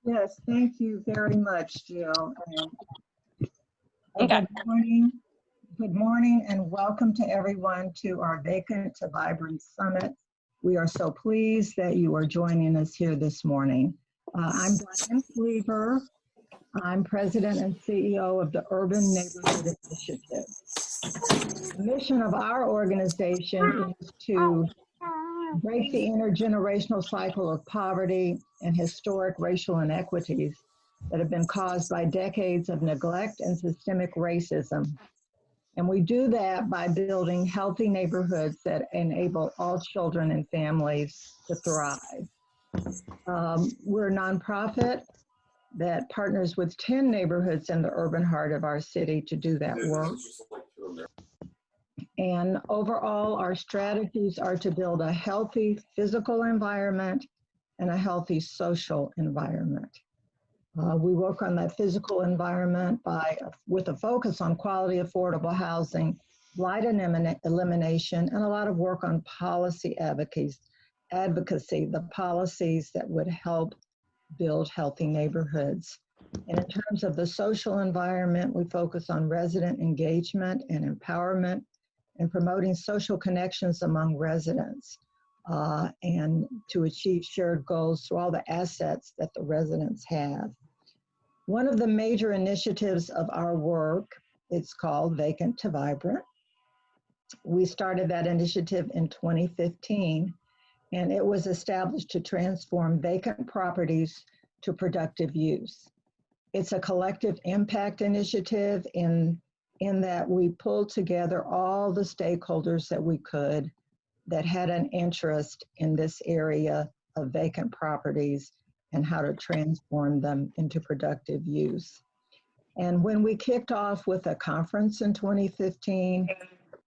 Yes, thank you very much, Jill. Okay. Good morning, and welcome to everyone to our Vacant to Vibrant Summit. We are so pleased that you are joining us here this morning. I'm Diane Cleaver. I'm President and CEO of the Urban Neighborhood Initiative. The mission of our organization is to break the intergenerational cycle of poverty and historic racial inequities that have been caused by decades of neglect and systemic racism. And we do that by building healthy neighborhoods that enable all children and families to thrive. We're a nonprofit that partners with 10 neighborhoods in the urban heart of our city to do that work. And overall, our strategies are to build a healthy physical environment and a healthy social environment. We work on that physical environment with a focus on quality, affordable housing, blight elimination, and a lot of work on policy advocacy, the policies that would help build healthy neighborhoods. And in terms of the social environment, we focus on resident engagement and empowerment and promoting social connections among residents and to achieve shared goals through all the assets that the residents have. One of the major initiatives of our work, it's called Vacant to Vibrant. We started that initiative in 2015, and it was established to transform vacant properties to productive use. It's a collective impact initiative in that we pulled together all the stakeholders that we could that had an interest in this area of vacant properties and how to transform them into productive use. And when we kicked off with a conference in 2015,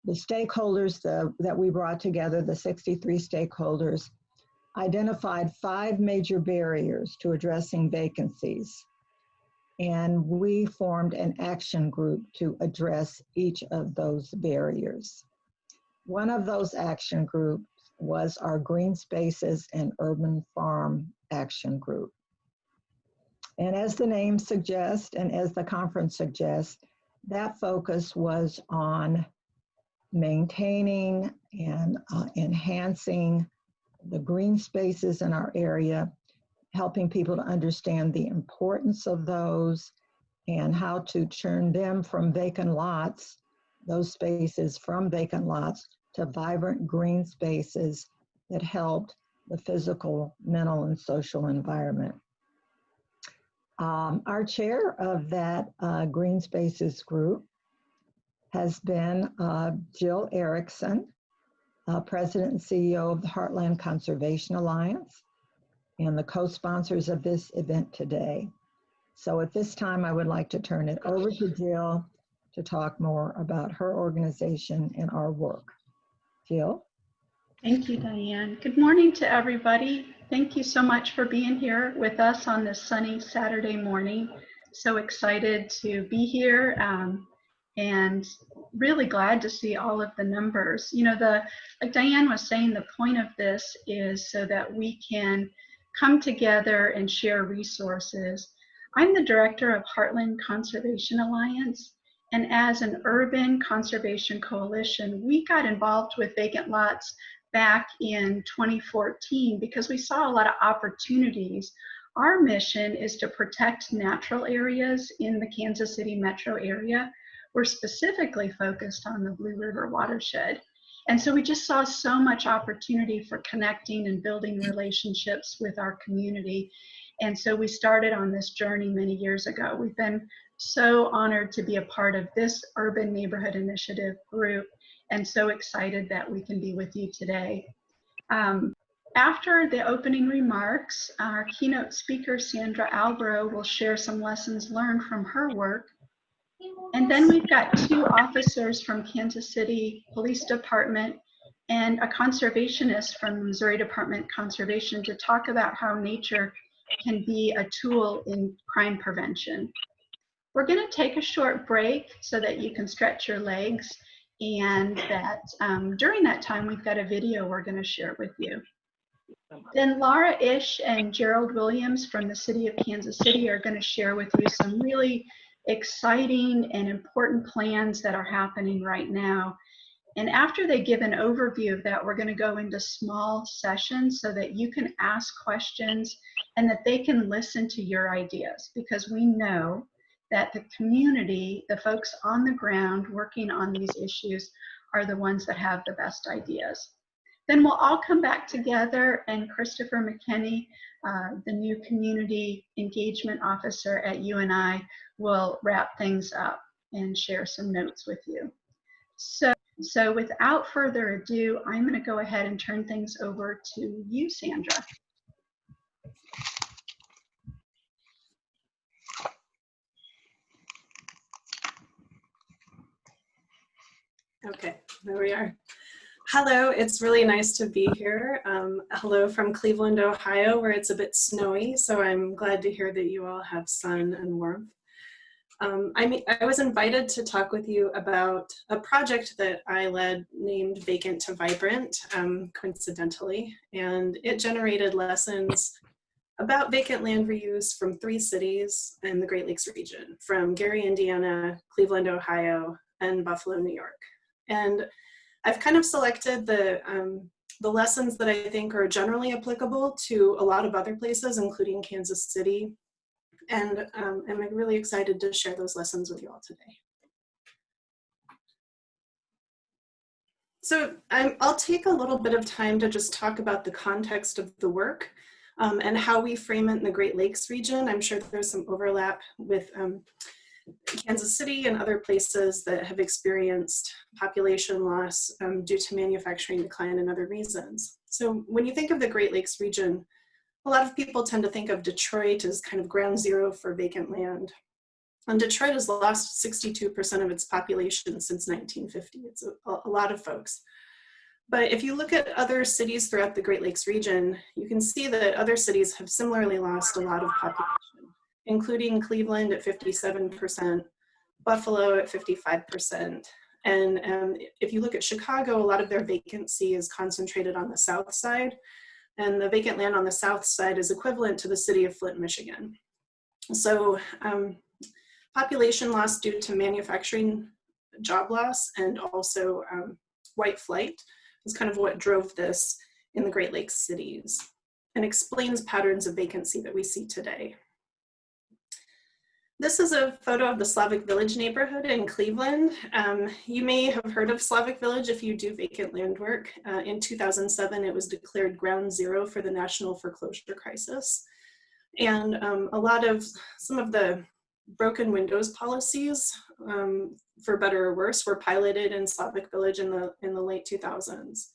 the stakeholders that we brought together, the 63 stakeholders, identified 5 major barriers to addressing vacancies. And we formed an action group to address each of those barriers. One of those action groups was our Green Spaces and Urban Farm Action Group. And as the name suggests, and as the conference suggests, that focus was on maintaining and enhancing the green spaces in our area, helping people to understand the importance of those and how to turn them from vacant lots, those spaces from vacant lots, to vibrant green spaces that helped the physical, mental, and social environment. Our chair of that Green Spaces group has been Jill Erickson, President and CEO of the Heartland Conservation Alliance, and the co-sponsors of this event today. So at this time, I would like to turn it over to Jill to talk more about her organization and our work. Jill? Thank you, Diane. Good morning to everybody. Thank you so much for being here with us on this sunny Saturday morning. So excited to be here and really glad to see all of the numbers. You know, like Diane was saying, the point of this is so that we can come together and share resources. I'm the director of Heartland Conservation Alliance, and as an urban conservation coalition, we got involved with vacant lots back in 2014 because we saw a lot of opportunities. Our mission is to protect natural areas in the Kansas City metro area. We're specifically focused on the Blue River watershed. And so we just saw so much opportunity for connecting and building relationships with our community. And so we started on this journey many years ago. We've been so honored to be a part of this Urban Neighborhood Initiative group and so excited that we can be with you today. After the opening remarks, our keynote speaker, Sandra Albro, will share some lessons learned from her work. And then we've got 2 officers from Kansas City Police Department and a conservationist from Missouri Department of Conservation to talk about how nature can be a tool in crime prevention. We're going to take a short break so that you can stretch your legs, and that during that time we've got a video we're going to share with you. Then Laura Ish and Gerald Williams from the city of Kansas City are going to share with you some really exciting and important plans that are happening right now. And after they give an overview of that, we're going to go into small sessions so that you can ask questions and that they can listen to your ideas, because we know that the community, the folks on the ground working on these issues, are the ones that have the best ideas. Then we'll all come back together, and Christopher McKinney, the new community engagement officer at UNI, will wrap things up and share some notes with you. So without further ado, I'm going to go ahead and turn things over to you, Sandra. Okay, there we are. Hello, it's really nice to be here. Hello from Cleveland, Ohio, where it's a bit snowy, so I'm glad to hear that you all have sun and warmth. I was invited to talk with you about a project that I led named Vacant to Vibrant, coincidentally, and it generated lessons about vacant land reuse from 3 cities in the Great Lakes region, from Gary, Indiana, Cleveland, Ohio, and Buffalo, New York. And I've kind of selected the lessons that I think are generally applicable to a lot of other places, including Kansas City. And I'm really excited to share those lessons with you all today. So I'll take a little bit of time to just talk about the context of the work and how we frame it in the Great Lakes region. I'm sure there's some overlap with Kansas City and other places that have experienced population loss due to manufacturing decline and other reasons. So when you think of the Great Lakes region, a lot of people tend to think of Detroit as kind of ground zero for vacant land. And Detroit has lost 62% of its population since 1950. It's a lot of folks. But if you look at other cities throughout the Great Lakes region, you can see that other cities have similarly lost a lot of population, including Cleveland at 57%, Buffalo at 55%. And if you look at Chicago, a lot of their vacancy is concentrated on the south side. And the vacant land on the south side is equivalent to the city of Flint, Michigan. So population loss due to manufacturing job loss and also white flight is kind of what drove this in the Great Lakes cities and explains patterns of vacancy that we see today. This is a photo of the Slavic Village neighborhood in Cleveland. You may have heard of Slavic Village if you do vacant land work. In 2007, it was declared ground zero for the national foreclosure crisis. And some of the broken windows policies, for better or worse, were piloted in Slavic Village in the late 2000s.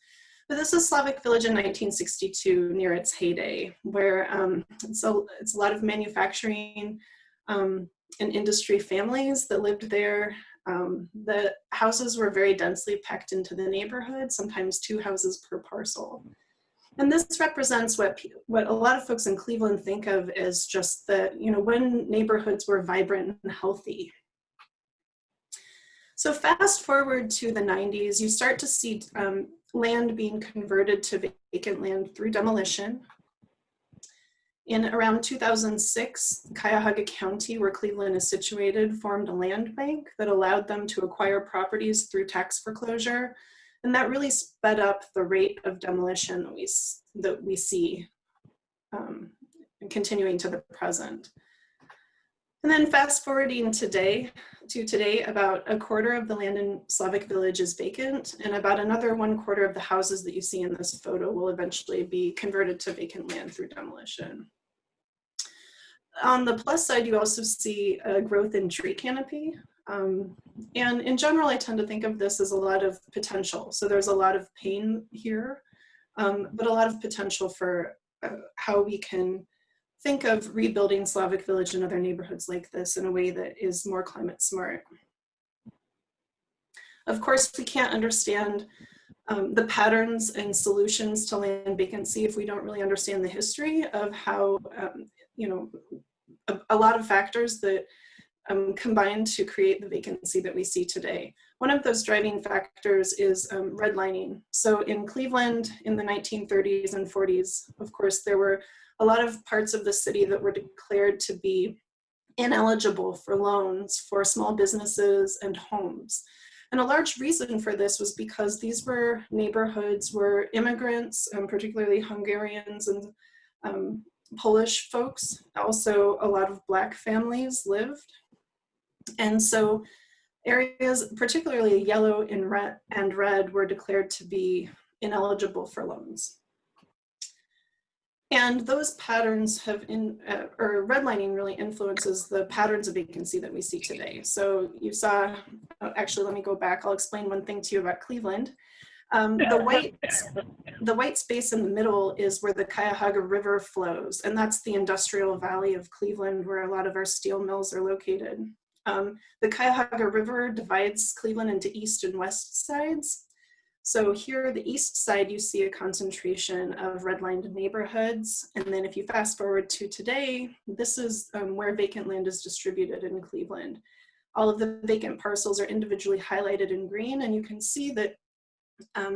But this is Slavic Village in 1962, near its heyday, where it's a lot of manufacturing and industry families that lived there. The houses were very densely packed into the neighborhood, sometimes 2 houses per parcel. And this represents what a lot of folks in Cleveland think of as just when neighborhoods were vibrant and healthy. So fast forward to the 90s, you start to see land being converted to vacant land through demolition. In around 2006, Cuyahoga County, where Cleveland is situated, formed a land bank that allowed them to acquire properties through tax foreclosure. And that really sped up the rate of demolition that we see continuing to the present. And then fast forwarding to today, about a quarter of the land in Slavic Village is vacant, and about another 1/4 of the houses that you see in this photo will eventually be converted to vacant land through demolition. On the plus side, you also see a growth in tree canopy. And in general, I tend to think of this as a lot of potential. So there's a lot of pain here, but a lot of potential for how we can think of rebuilding Slavic Village and other neighborhoods like this in a way that is more climate smart. Of course, we can't understand the patterns and solutions to land vacancy if we don't really understand the history of how, a lot of factors that combined to create the vacancy that we see today. One of those driving factors is redlining. So in Cleveland in the 1930s and 40s, of course, there were a lot of parts of the city that were declared to be ineligible for loans for small businesses and homes. And a large reason for this was because these were neighborhoods where immigrants, particularly Hungarians and Polish folks, also a lot of Black families lived. And so areas, particularly yellow and red, were declared to be ineligible for loans. And those patterns have, or redlining really influences the patterns of vacancy that we see today. So you saw, actually, let me go back. I'll explain one thing to you about Cleveland. The white space in the middle is where the Cuyahoga River flows, and that's the industrial valley of Cleveland where a lot of our steel mills are located. The Cuyahoga River divides Cleveland into east and west sides. So here, the east side, you see a concentration of redlined neighborhoods. And then if you fast forward to today, this is where vacant land is distributed in Cleveland. All of the vacant parcels are individually highlighted in green, and you can see that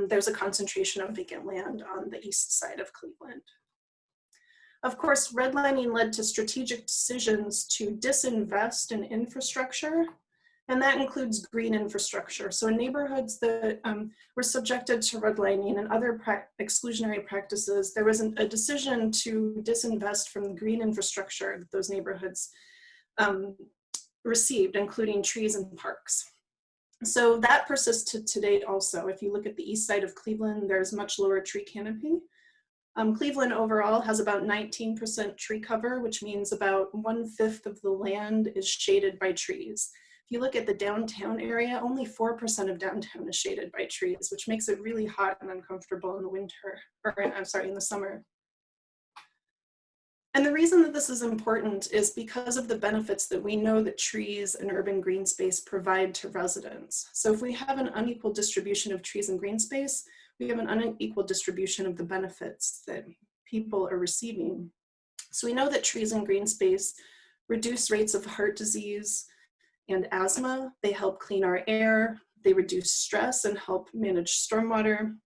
there's a concentration of vacant land on the east side of Cleveland. Of course, redlining led to strategic decisions to disinvest in infrastructure, and that includes green infrastructure. So in neighborhoods that were subjected to redlining and other exclusionary practices, there was a decision to disinvest from the green infrastructure that those neighborhoods received, including trees and parks. So that persists to today also. If you look at the east side of Cleveland, there's much lower tree canopy. Cleveland overall has about 19% tree cover, which means about 1/5 of the land is shaded by trees. If you look at the downtown area, only 4% of downtown is shaded by trees, which makes it really hot and uncomfortable in the winter, or I'm sorry, in the summer. And the reason that this is important is because of the benefits that we know that trees and urban green space provide to residents. So if we have an unequal distribution of trees and green space, we have an unequal distribution of the benefits that people are receiving. So we know that trees and green space reduce rates of heart disease and asthma. They help clean our air. They reduce stress and help manage stormwater.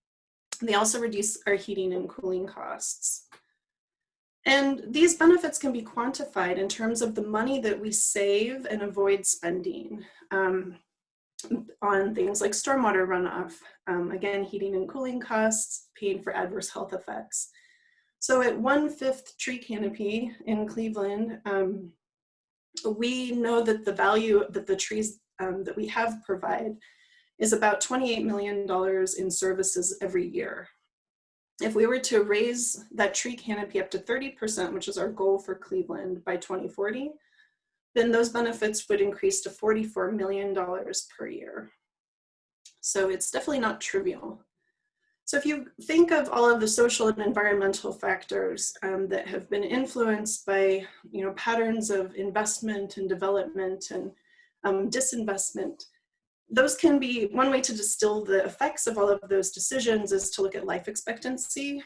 They also reduce our heating and cooling costs. And these benefits can be quantified in terms of the money that we save and avoid spending on things like stormwater runoff, again, heating and cooling costs, paying for adverse health effects. So at 1/5 tree canopy in Cleveland, we know that the value that the trees that we have provide is about $28 million in services every year. If we were to raise that tree canopy up to 30%, which is our goal for Cleveland by 2040, then those benefits would increase to $44 million per year. So it's definitely not trivial. So if you think of all of the social and environmental factors that have been influenced by, patterns of investment and development and disinvestment, those can be, one way to distill the effects of all of those decisions is to look at life expectancy.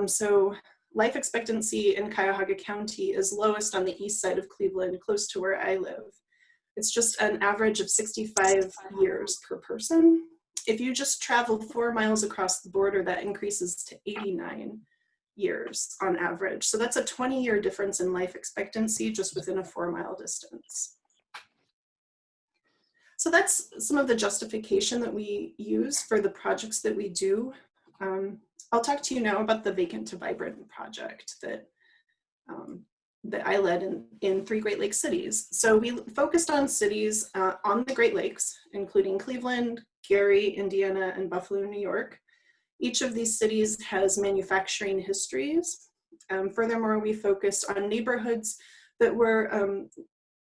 So life expectancy in Cuyahoga County is lowest on the east side of Cleveland, close to where I live. It's just an average of 65 years per person. If you just travel 4 miles across the border, that increases to 89 years on average. So that's a 20-year difference in life expectancy just within a 4-mile distance. So that's some of the justification that we use for the projects that we do. I'll talk to you now about the Vacant to Vibrant project that I led in 3 Great Lakes cities. So we focused on cities on the Great Lakes, including Cleveland, Gary, Indiana, and Buffalo, New York. Each of these cities has manufacturing histories. Furthermore, we focused on neighborhoods that were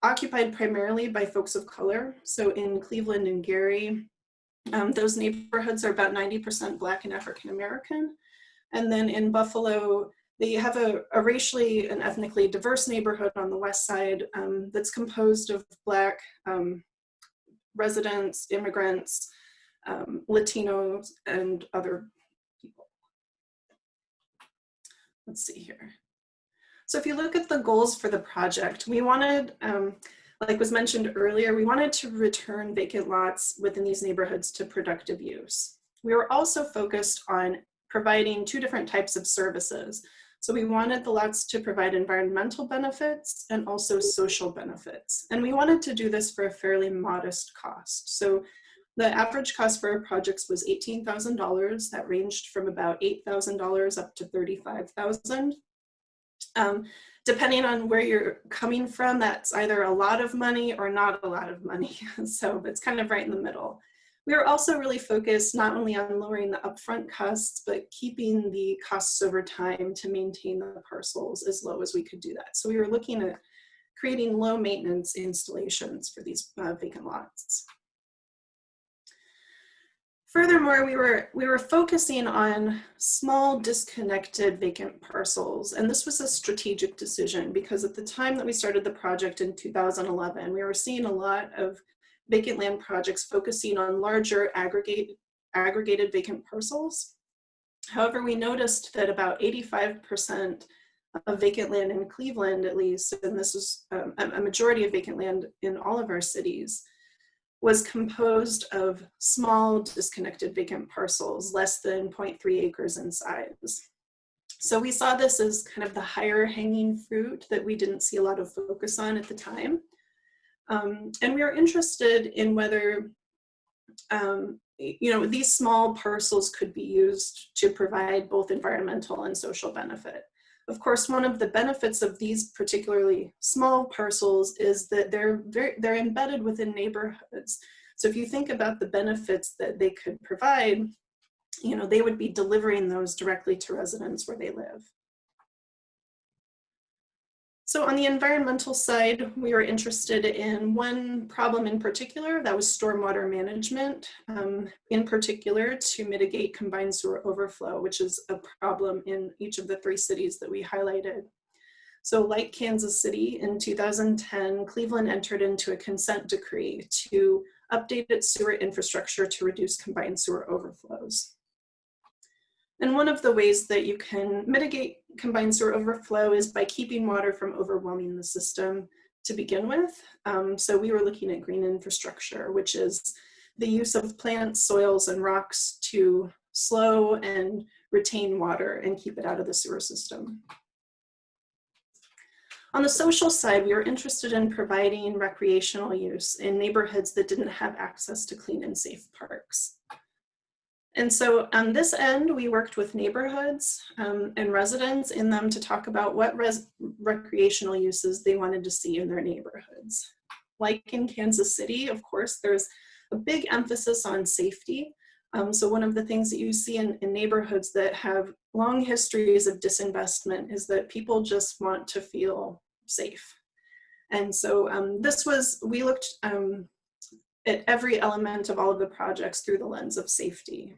occupied primarily by folks of color. So in Cleveland and Gary, those neighborhoods are about 90% Black and African American. And then in Buffalo, they have a racially and ethnically diverse neighborhood on the west side that's composed of Black residents, immigrants, Latinos, and other people. Let's see here. So if you look at the goals for the project, we wanted like was mentioned earlier, we wanted to return vacant lots within these neighborhoods to productive use. We were also focused on providing two different types of services. So we wanted the lots to provide environmental benefits and also social benefits. And we wanted to do this for a fairly modest cost. So the average cost for our projects was $18,000. That ranged from about $8,000 up to $35,000. Depending on where you're coming from, that's either a lot of money or not a lot of money. So it's kind of right in the middle. We were also really focused not only on lowering the upfront costs, but keeping the costs over time to maintain the parcels as low as we could do that. So we were looking at creating low maintenance installations for these vacant lots. Furthermore, we were focusing on small disconnected vacant parcels, and this was a strategic decision because at the time that we started the project in 2011, we were seeing a lot of vacant land projects focusing on larger aggregated vacant parcels. However, we noticed that about 85% of vacant land in Cleveland, at least, and this was a majority of vacant land in all of our cities, was composed of small disconnected vacant parcels, less than 0.3 acres in size. So we saw this as kind of the higher hanging fruit that we didn't see a lot of focus on at the time. And we were interested in whether these small parcels could be used to provide both environmental and social benefit. Of course, one of the benefits of these particularly small parcels is that they're embedded within neighborhoods. So if you think about the benefits that they could provide, they would be delivering those directly to residents where they live. So on the environmental side, we were interested in one problem in particular, that was stormwater management, in particular to mitigate combined sewer overflow, which is a problem in each of the 3 cities that we highlighted. So like Kansas City, in 2010, Cleveland entered into a consent decree to update its sewer infrastructure to reduce combined sewer overflows. And one of the ways that you can mitigate combined sewer overflow is by keeping water from overwhelming the system to begin with. So we were looking at green infrastructure, which is the use of plants, soils, and rocks to slow and retain water and keep it out of the sewer system. On the social side, we were interested in providing recreational use in neighborhoods that didn't have access to clean and safe parks. And so on this end, we worked with neighborhoods and residents in them to talk about what recreational uses they wanted to see in their neighborhoods. Like in Kansas City, of course, there's a big emphasis on safety. So one of the things that you see in neighborhoods that have long histories of disinvestment is that people just want to feel safe. And so we looked at every element of all of the projects through the lens of safety.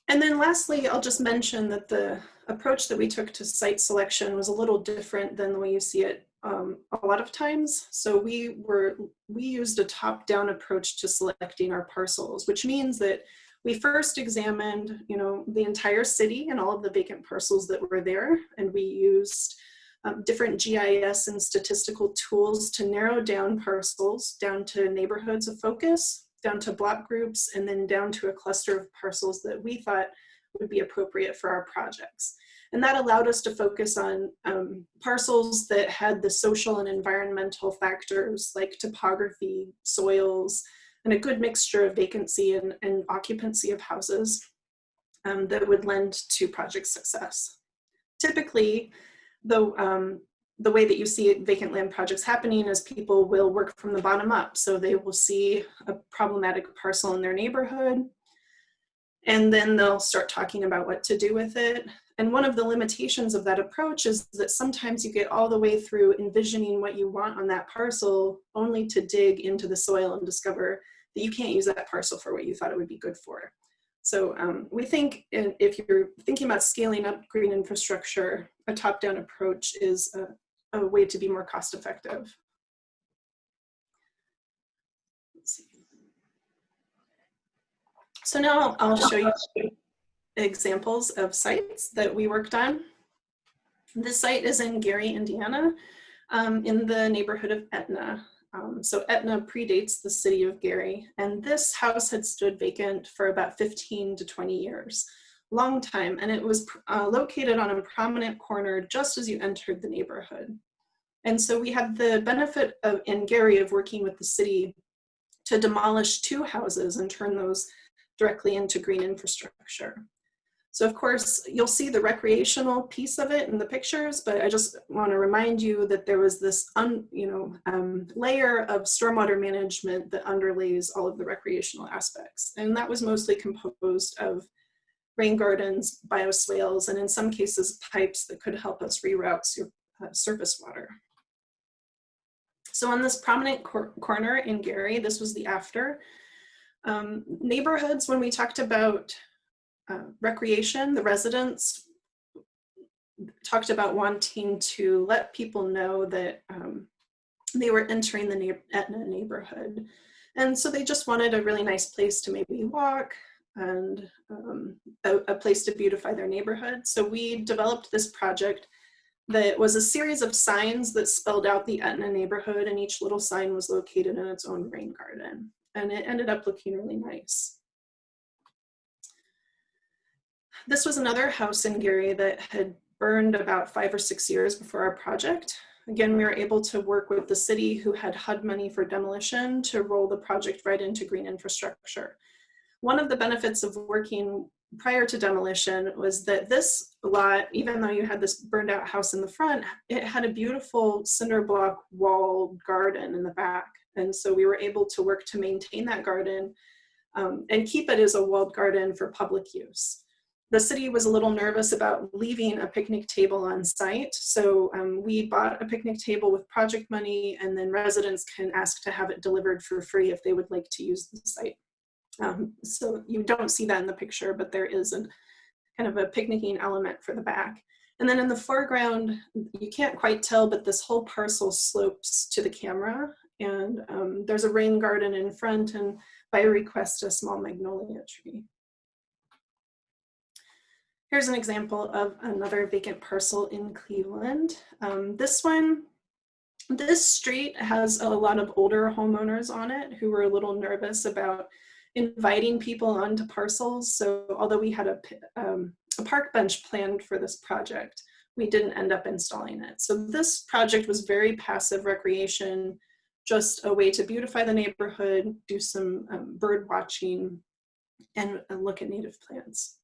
And then lastly, I'll just mention that the approach that we took to site selection was a little different than the way you see it a lot of times. So we used a top-down approach to selecting our parcels, which means that we first examined, the entire city and all of the vacant parcels that were there, and we used different GIS and statistical tools to narrow down parcels down to neighborhoods of focus, down to block groups, and then down to a cluster of parcels that we thought would be appropriate for our projects. And that allowed us to focus on parcels that had the social and environmental factors like topography, soils, and a good mixture of vacancy and occupancy of houses that would lend to project success. Typically, the way that you see vacant land projects happening is people will work from the bottom up. So they will see a problematic parcel in their neighborhood, and then they'll start talking about what to do with it. And one of the limitations of that approach is that sometimes you get all the way through envisioning what you want on that parcel only to dig into the soil and discover that you can't use that parcel for what you thought it would be good for. So we think if you're thinking about scaling up green infrastructure, a top-down approach is a way to be more cost-effective. Let's see. So now I'll show you examples of sites that we worked on. This site is in Gary, Indiana. in the neighborhood of Etna. So Etna predates the city of Gary, and this house had stood vacant for about 15 to 20 years, long time, and it was located on a prominent corner just as you entered the neighborhood. And so we had the benefit of, in Gary, of working with the city to demolish 2 houses and turn those directly into green infrastructure. So of course, you'll see the recreational piece of it in the pictures, but I just want to remind you that there was this layer of stormwater management that underlays all of the recreational aspects. And that was mostly composed of rain gardens, bioswales, and in some cases, pipes that could help us reroute surface water. So on this prominent corner in Gary, this was the after. Neighborhoods, when we talked about recreation, the residents talked about wanting to let people know that they were entering the Etna neighborhood. And so they just wanted a really nice place to maybe walk and a place to beautify their neighborhood. So we developed this project that was a series of signs that spelled out the Etna neighborhood, and each little sign was located in its own rain garden. And it ended up looking really nice. This was another house in Gary that had burned about 5 or 6 years before our project. Again, we were able to work with the city, who had HUD money for demolition, to roll the project right into green infrastructure. One of the benefits of working prior to demolition was that this lot, even though you had this burned out house in the front, it had a beautiful cinder block walled garden in the back. And so we were able to work to maintain that garden and keep it as a walled garden for public use. The city was a little nervous about leaving a picnic table on site. So we bought a picnic table with project money, and then residents can ask to have it delivered for free if they would like to use the site. So you don't see that in the picture, but there is a kind of a picnicking element for the back. And then in the foreground, you can't quite tell, but this whole parcel slopes to the camera. And there's a rain garden in front, and by request, a small magnolia tree. Here's an example of another vacant parcel in Cleveland. This street has a lot of older homeowners on it who were a little nervous about inviting people onto parcels. So although we had a park bench planned for this project, we didn't end up installing it. So this project was very passive recreation, just a way to beautify the neighborhood, do some bird watching, and look at native plants.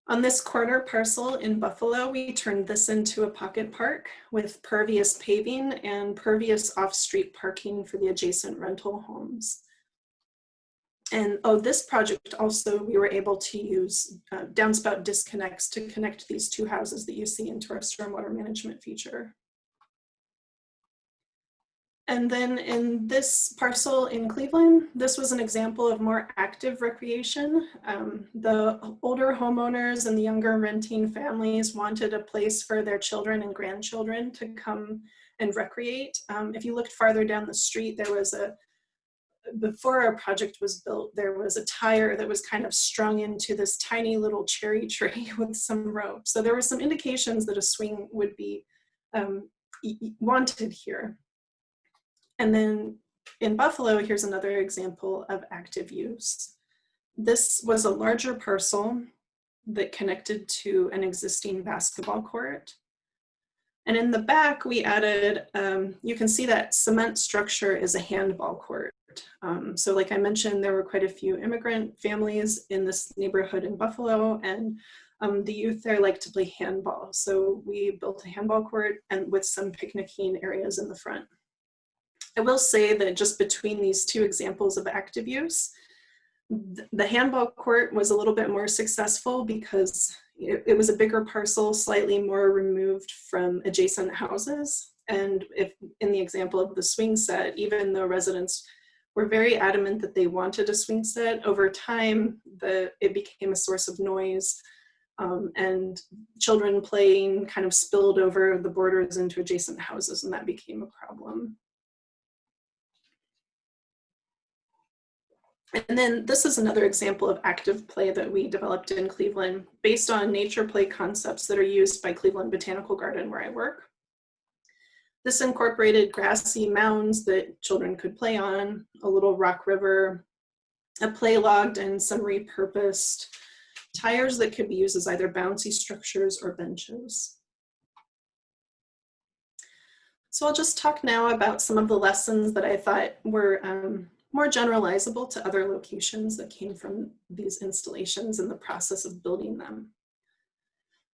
On this corner parcel in Buffalo, we turned this into a pocket park with pervious paving and pervious off-street parking for the adjacent rental homes. And this project also, we were able to use downspout disconnects to connect these 2 houses that you see into our stormwater management feature. And then in this parcel in Cleveland, this was an example of more active recreation. The older homeowners and the younger renting families wanted a place for their children and grandchildren to come and recreate. If you looked farther down the street, there was before our project was built, there was a tire that was kind of strung into this tiny little cherry tree with some rope. So there were some indications that a swing would be wanted here. And then in Buffalo, here's another example of active use. This was a larger parcel that connected to an existing basketball court. And in the back, we added, you can see that cement structure is a handball court. So like I mentioned, there were quite a few immigrant families in this neighborhood in Buffalo, and the youth there like to play handball. So we built a handball court and with some picnicking areas in the front. I will say that just between these 2 examples of active use, the handball court was a little bit more successful because it was a bigger parcel, slightly more removed from adjacent houses. And if in the example of the swing set, even though residents were very adamant that they wanted a swing set, over time, it became a source of noise, and children playing kind of spilled over the borders into adjacent houses, and that became a problem. And then this is another example of active play that we developed in Cleveland based on nature play concepts that are used by Cleveland Botanical Garden, where I work. This incorporated grassy mounds that children could play on, a little rock river, a play logged, and some repurposed tires that could be used as either bouncy structures or benches. So I'll just talk now about some of the lessons that I thought were more generalizable to other locations that came from these installations in the process of building them.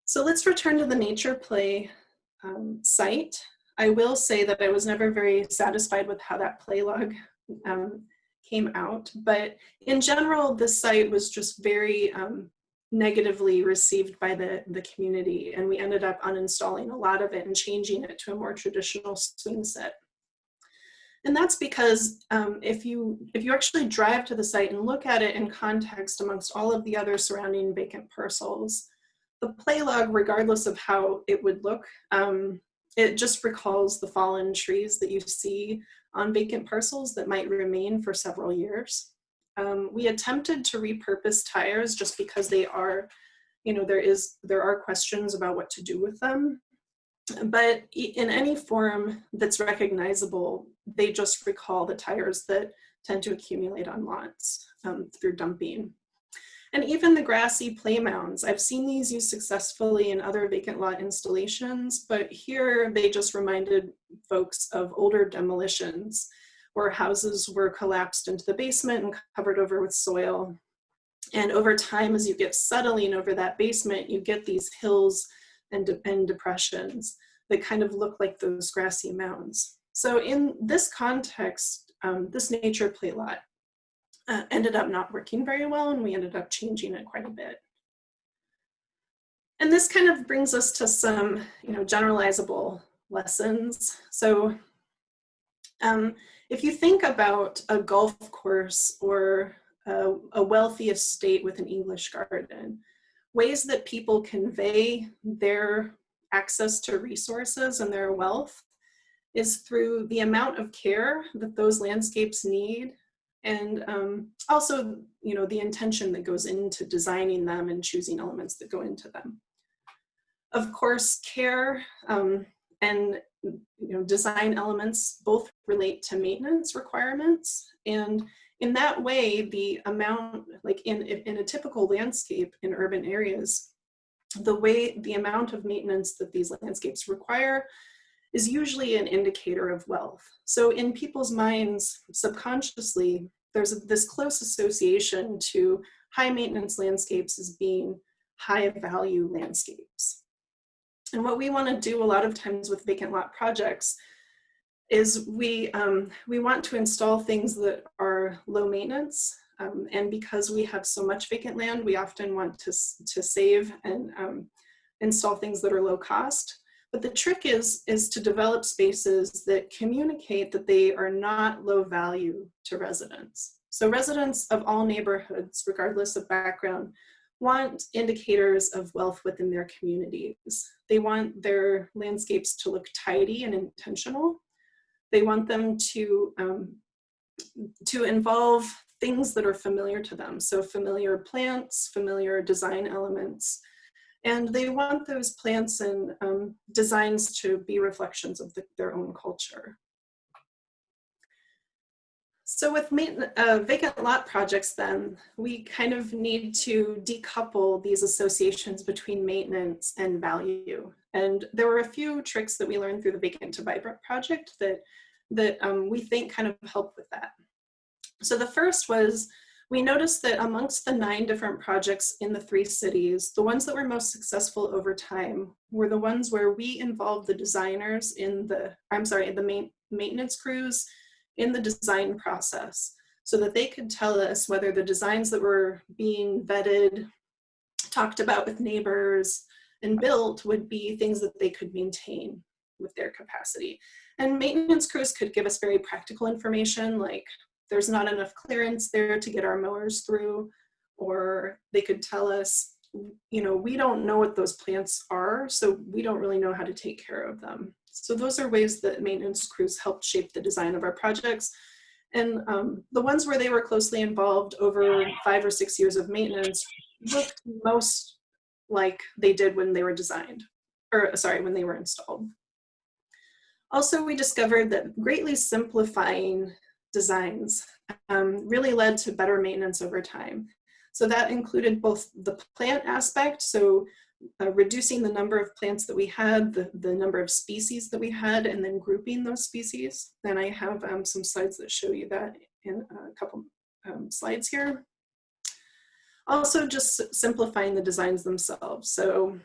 So let's return to the nature play site. I will say that I was never very satisfied with how that play log came out, but in general, this site was just very negatively received by the community, and we ended up uninstalling a lot of it and changing it to a more traditional swing set. And that's because if you actually drive to the site and look at it in context amongst all of the other surrounding vacant parcels, the play log, regardless of how it would look, it just recalls the fallen trees that you see on vacant parcels that might remain for several years. We attempted to repurpose tires just because they are, there are questions about what to do with them. But in any form that's recognizable, they just recall the tires that tend to accumulate on lots through dumping. And even the grassy play mounds, I've seen these used successfully in other vacant lot installations, but here they just reminded folks of older demolitions where houses were collapsed into the basement and covered over with soil. And over time, as you get settling over that basement, you get these hills and depressions that kind of look like those grassy mounds. So in this context, this nature play lot ended up not working very well, and we ended up changing it quite a bit. And this kind of brings us to some, generalizable lessons. So if you think about a golf course or a wealthy estate with an English garden, ways that people convey their access to resources and their wealth is through the amount of care that those landscapes need, and also, the intention that goes into designing them and choosing elements that go into them. Of course, care and design elements both relate to maintenance requirements, and in that way, the amount, like in a typical landscape in urban areas, the amount of maintenance that these landscapes require is usually an indicator of wealth. So in people's minds, subconsciously, there's this close association to high maintenance landscapes as being high value landscapes. And what we want to do a lot of times with vacant lot projects is we want to install things that are low maintenance. And because we have so much vacant land, we often want to save and install things that are low cost. But the trick is to develop spaces that communicate that they are not low value to residents. So residents of all neighborhoods, regardless of background, want indicators of wealth within their communities. They want their landscapes to look tidy and intentional. They want them to involve things that are familiar to them. So familiar plants, familiar design elements, and they want those plants and designs to be reflections of their own culture. So with vacant lot projects then, we kind of need to decouple these associations between maintenance and value. And there were a few tricks that we learned through the Vacant to Vibrant project that we think kind of help with that. So the first was, we noticed that amongst the 9 different projects in the 3 cities, the ones that were most successful over time were the ones where we involved the designers the maintenance crews in the design process, so that they could tell us whether the designs that were being vetted, talked about with neighbors, and built would be things that they could maintain with their capacity. And maintenance crews could give us very practical information, like there's not enough clearance there to get our mowers through, or they could tell us, we don't know what those plants are, so we don't really know how to take care of them. So those are ways that maintenance crews helped shape the design of our projects. And the ones where they were closely involved over 5 or 6 years of maintenance looked most like they did when they were designed, when they were installed. Also, we discovered that greatly simplifying designs really led to better maintenance over time. So that included both the plant aspect, so reducing the number of plants that we had, the number of species that we had, and then grouping those species. And I have some slides that show you that in a couple slides here. Also, just simplifying the designs themselves. So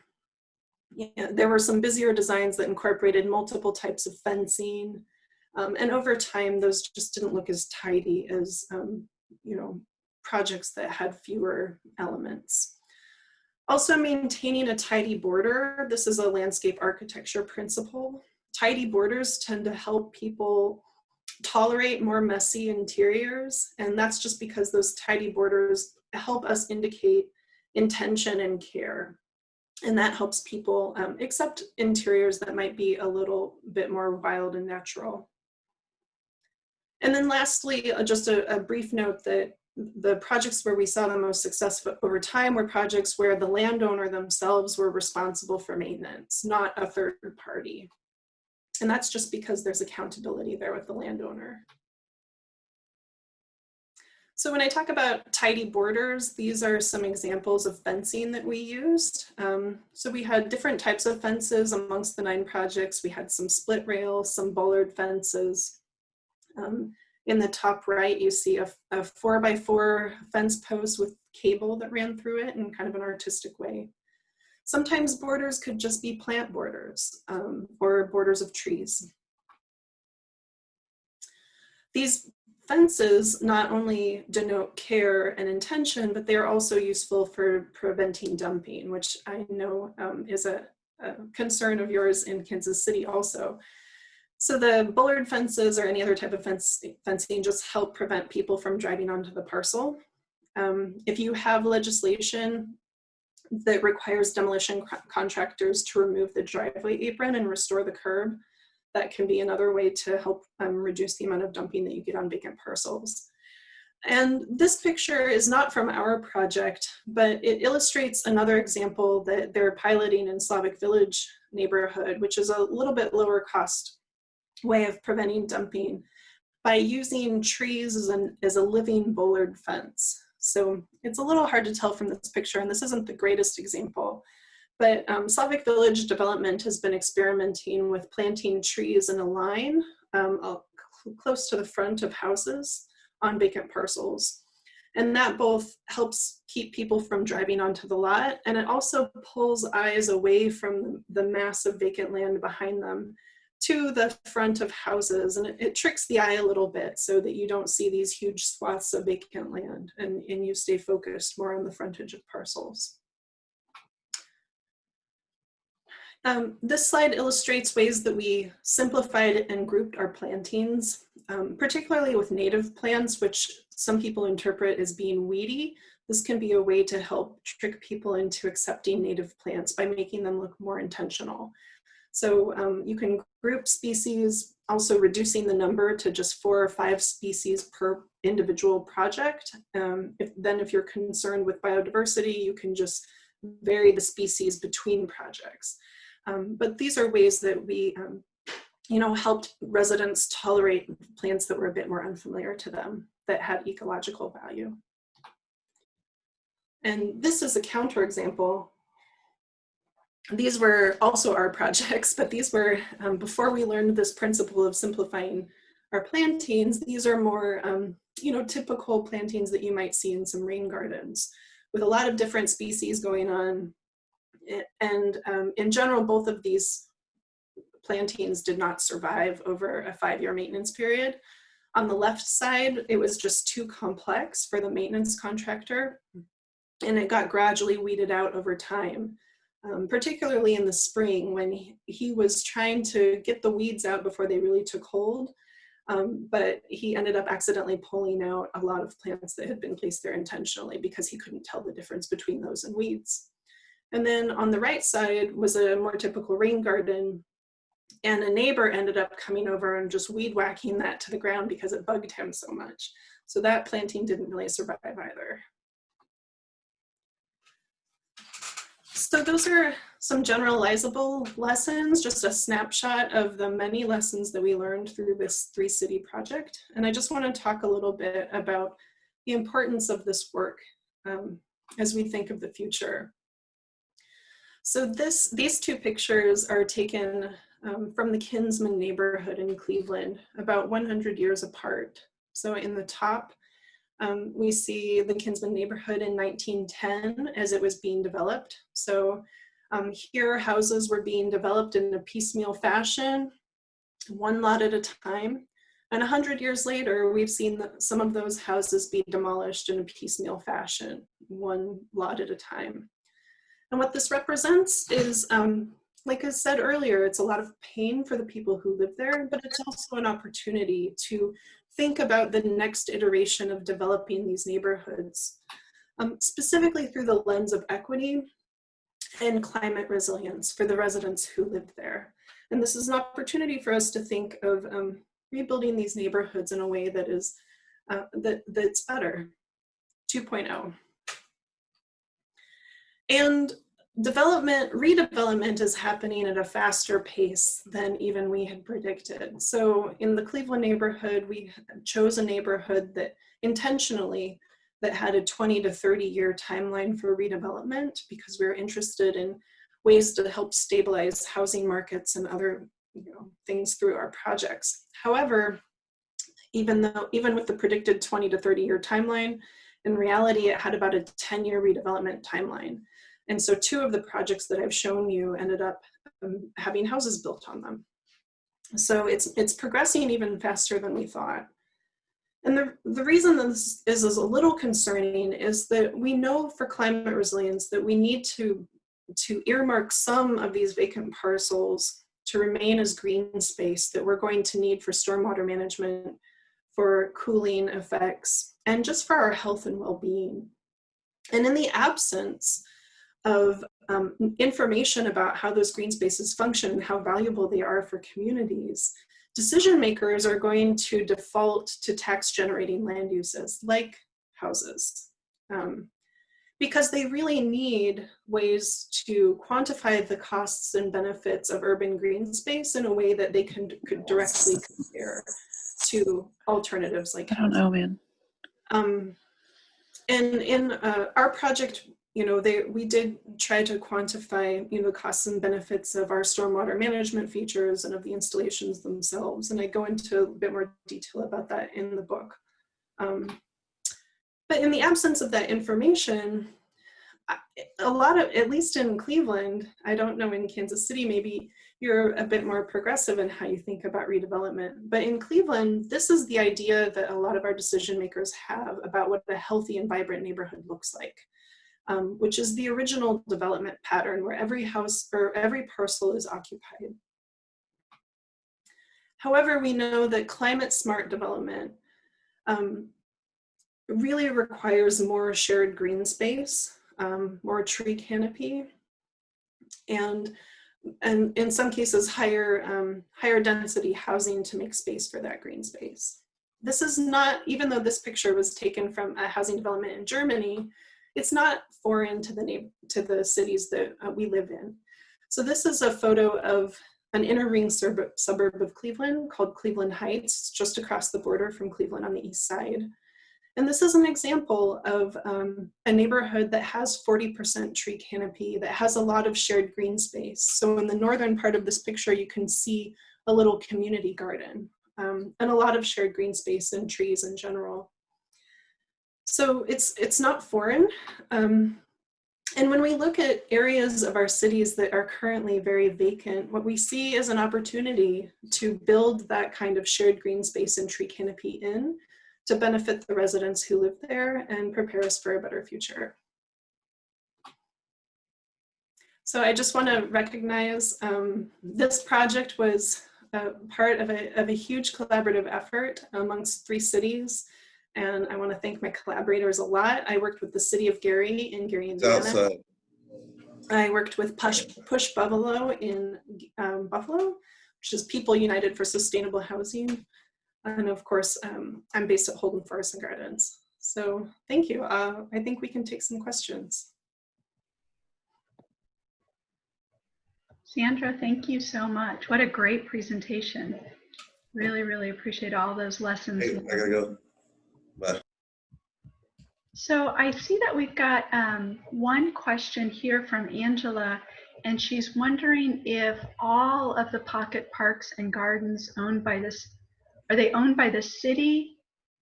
yeah, there were some busier designs that incorporated multiple types of fencing. And over time, those just didn't look as tidy as, you know, projects that had fewer elements. Also, maintaining a tidy border. This is a landscape architecture principle. Tidy borders tend to help people tolerate more messy interiors. And that's just because those tidy borders help us indicate intention and care. And that helps people accept interiors that might be a little bit more wild and natural. And then lastly, just a brief note that the projects where we saw the most success over time were projects where the landowner themselves were responsible for maintenance, not a third party. And that's just because there's accountability there with the landowner. So when I talk about tidy borders, these are some examples of fencing that we used. So we had different types of fences amongst the 9 projects. We had some split rails, some bollard fences. In the top right, you see a 4x4 fence post with cable that ran through it in kind of an artistic way. Sometimes borders could just be plant borders or borders of trees. These fences not only denote care and intention, but they're also useful for preventing dumping, which I know is a concern of yours in Kansas City also. So the bollard fences or any other type of fencing just help prevent people from driving onto the parcel. If you have legislation that requires demolition contractors to remove the driveway apron and restore the curb, that can be another way to help reduce the amount of dumping that you get on vacant parcels. And this picture is not from our project, but it illustrates another example that they're piloting in Slavic Village neighborhood, which is a little bit lower cost way of preventing dumping by using trees as a living bollard fence. So it's a little hard to tell from this picture, and this isn't the greatest example, but Slavic Village Development has been experimenting with planting trees in a line close to the front of houses on vacant parcels. And that both helps keep people from driving onto the lot, and it also pulls eyes away from the mass of vacant land behind them to the front of houses, and it tricks the eye a little bit so that you don't see these huge swaths of vacant land, and you stay focused more on the frontage of parcels. This slide illustrates ways that we simplified and grouped our plantings, particularly with native plants, which some people interpret as being weedy. This can be a way to help trick people into accepting native plants by making them look more intentional. So you can group species, also reducing the number to just 4 or 5 species per individual project. If you're concerned with biodiversity, you can just vary the species between projects. But these are ways that we helped residents tolerate plants that were a bit more unfamiliar to them, that had ecological value. And this is a counterexample. These were also our projects, but these were, before we learned this principle of simplifying our plantings, these are more, typical plantings that you might see in some rain gardens with a lot of different species going on. And in general, both of these plantings did not survive over a 5-year maintenance period. On the left side, it was just too complex for the maintenance contractor, and it got gradually weeded out over time. Particularly in the spring when he was trying to get the weeds out before they really took hold, but he ended up accidentally pulling out a lot of plants that had been placed there intentionally because he couldn't tell the difference between those and weeds. And then on the right side was a more typical rain garden, and a neighbor ended up coming over and just weed whacking that to the ground because it bugged him so much. So that planting didn't really survive either. So those are some generalizable lessons, just a snapshot of the many lessons that we learned through this 3-city project. And I just want to talk a little bit about the importance of this work as we think of the future. So these two pictures are taken from the Kinsman neighborhood in Cleveland, about 100 years apart. So in the top, we see the Kinsman neighborhood in 1910 as it was being developed. So here houses were being developed in a piecemeal fashion, one lot at a time. And 100 years later, we've seen some of those houses be demolished in a piecemeal fashion, one lot at a time. And what this represents is, like I said earlier, it's a lot of pain for the people who live there, but it's also an opportunity to think about the next iteration of developing these neighborhoods, specifically through the lens of equity and climate resilience for the residents who live there. And this is an opportunity for us to think of rebuilding these neighborhoods in a way that is that's better, 2.0. And redevelopment is happening at a faster pace than even we had predicted. So in the Cleveland neighborhood, we chose a neighborhood that intentionally that had a 20 to 30 year timeline for redevelopment because we were interested in ways to help stabilize housing markets and other things through our projects. However, even with the predicted 20 to 30 year timeline, in reality, it had about a 10-year redevelopment timeline. And so 2 of the projects that I've shown you ended up having houses built on them. So it's progressing even faster than we thought. And the reason this is a little concerning is that we know for climate resilience that we need to earmark some of these vacant parcels to remain as green space that we're going to need for stormwater management, for cooling effects, and just for our health and well-being. And in the absence of information about how those green spaces function and how valuable they are for communities, decision makers are going to default to tax generating land uses like houses, because they really need ways to quantify the costs and benefits of urban green space in a way that they could directly compare to alternatives like housing. I don't know, man. And in our project, we did try to quantify, the costs and benefits of our stormwater management features and of the installations themselves. And I go into a bit more detail about that in the book. But in the absence of that information, a lot of, at least in Cleveland, I don't know in Kansas City, maybe you're a bit more progressive in how you think about redevelopment. But in Cleveland, this is the idea that a lot of our decision makers have about what a healthy and vibrant neighborhood looks like, which is the original development pattern where every house or every parcel is occupied. However, we know that climate smart development really requires more shared green space, more tree canopy, and in some cases higher density housing to make space for that green space. This is not, even though this picture was taken from a housing development in Germany, it's not foreign to the cities that we live in. So this is a photo of an inner ring suburb of Cleveland called Cleveland Heights, just across the border from Cleveland on the east side. And this is an example of a neighborhood that has 40% tree canopy, that has a lot of shared green space. So in the northern part of this picture, you can see a little community garden and a lot of shared green space and trees in general. So it's not foreign. And when we look at areas of our cities that are currently very vacant, what we see is an opportunity to build that kind of shared green space and tree canopy in to benefit the residents who live there and prepare us for a better future. So I just want to recognize this project was part of a huge collaborative effort amongst 3 cities. And I want to thank my collaborators a lot. I worked with the city of Gary in Gary, Indiana. I worked with Push Buffalo in Buffalo, which is People United for Sustainable Housing. And of course, I'm based at Holden Forest and Gardens. So thank you. I think we can take some questions. Sandra, thank you so much. What a great presentation. Really, really appreciate all those lessons. Hey, I gotta go. Bye. So I see that we've got one question here from Angela, and she's wondering if all of the pocket parks and gardens owned by this, are they owned by the city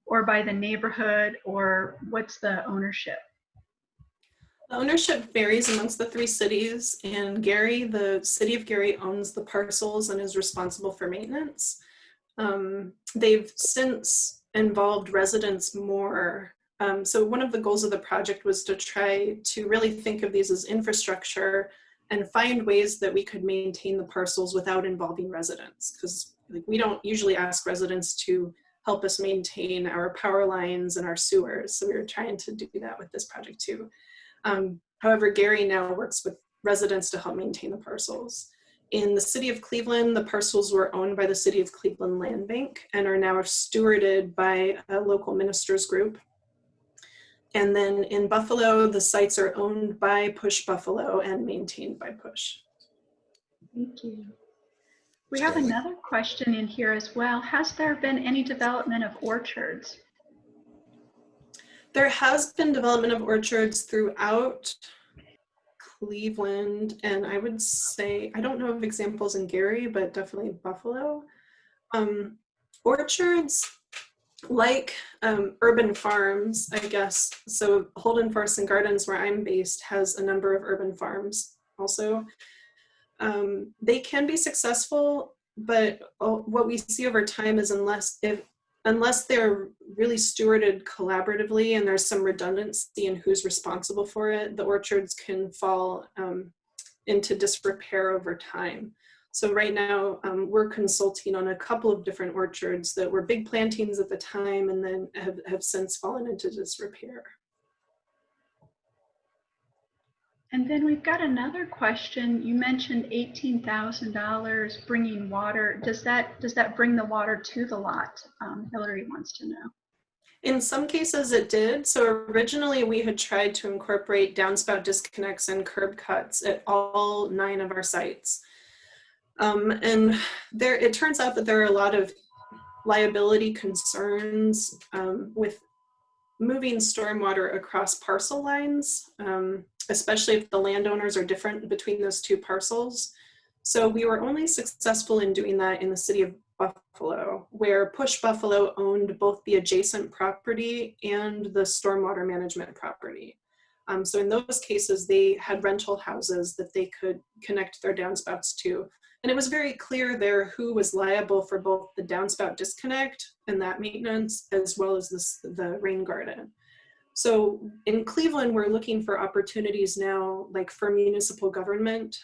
or by the neighborhood, or what's the ownership? The ownership varies amongst the 3 cities. In Gary, the city of Gary owns the parcels and is responsible for maintenance. They've since involved residents more. So one of the goals of the project was to try to really think of these as infrastructure and find ways that we could maintain the parcels without involving residents. Because we don't usually ask residents to help us maintain our power lines and our sewers. So we were trying to do that with this project too. However, Gary now works with residents to help maintain the parcels. In the city of Cleveland, the parcels were owned by the City of Cleveland Land Bank and are now stewarded by a local ministers group. And then in Buffalo, the sites are owned by Push Buffalo and maintained by Push. Thank you. We have another question in here as well. Has there been any development of orchards? There has been development of orchards throughout Cleveland, and I would say, I don't know of examples in Gary, but definitely Buffalo. Orchards, like urban farms, I guess. So Holden Forest and Gardens, where I'm based, has a number of urban farms also. They can be successful, but what we see over time is unless they're really stewarded collaboratively and there's some redundancy in who's responsible for it, the orchards can fall into disrepair over time. So right now we're consulting on a couple of different orchards that were big plantings at the time and then have since fallen into disrepair. And then we've got another question. You mentioned $18,000 bringing water. Does that bring the water to the lot? Hillary wants to know. In some cases it did. So originally we had tried to incorporate downspout disconnects and curb cuts at all 9 of our sites. And it turns out that there are a lot of liability concerns with moving stormwater across parcel lines, especially if the landowners are different between those 2 parcels. So we were only successful in doing that in the city of Buffalo, where Push Buffalo owned both the adjacent property and the stormwater management property. So in those cases, they had rental houses that they could connect their downspouts to. And it was very clear there who was liable for both the downspout disconnect and that maintenance, as well as the rain garden. So in Cleveland, we're looking for opportunities now, like for municipal government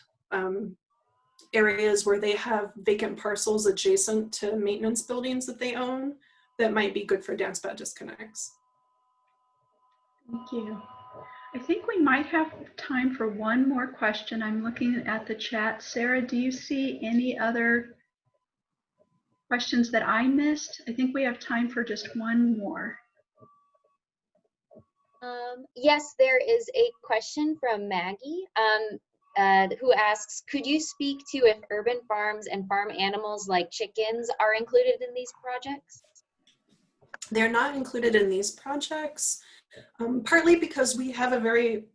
areas where they have vacant parcels adjacent to maintenance buildings that they own that might be good for downspout disconnects. Thank you. I think we might have time for one more question. I'm looking at the chat. Sarah, do you see any other questions that I missed? I think we have time for just one more. Yes, there is a question from Maggie who asks, could you speak to if urban farms and farm animals like chickens are included in these projects? They're not included in these projects, partly because we have a very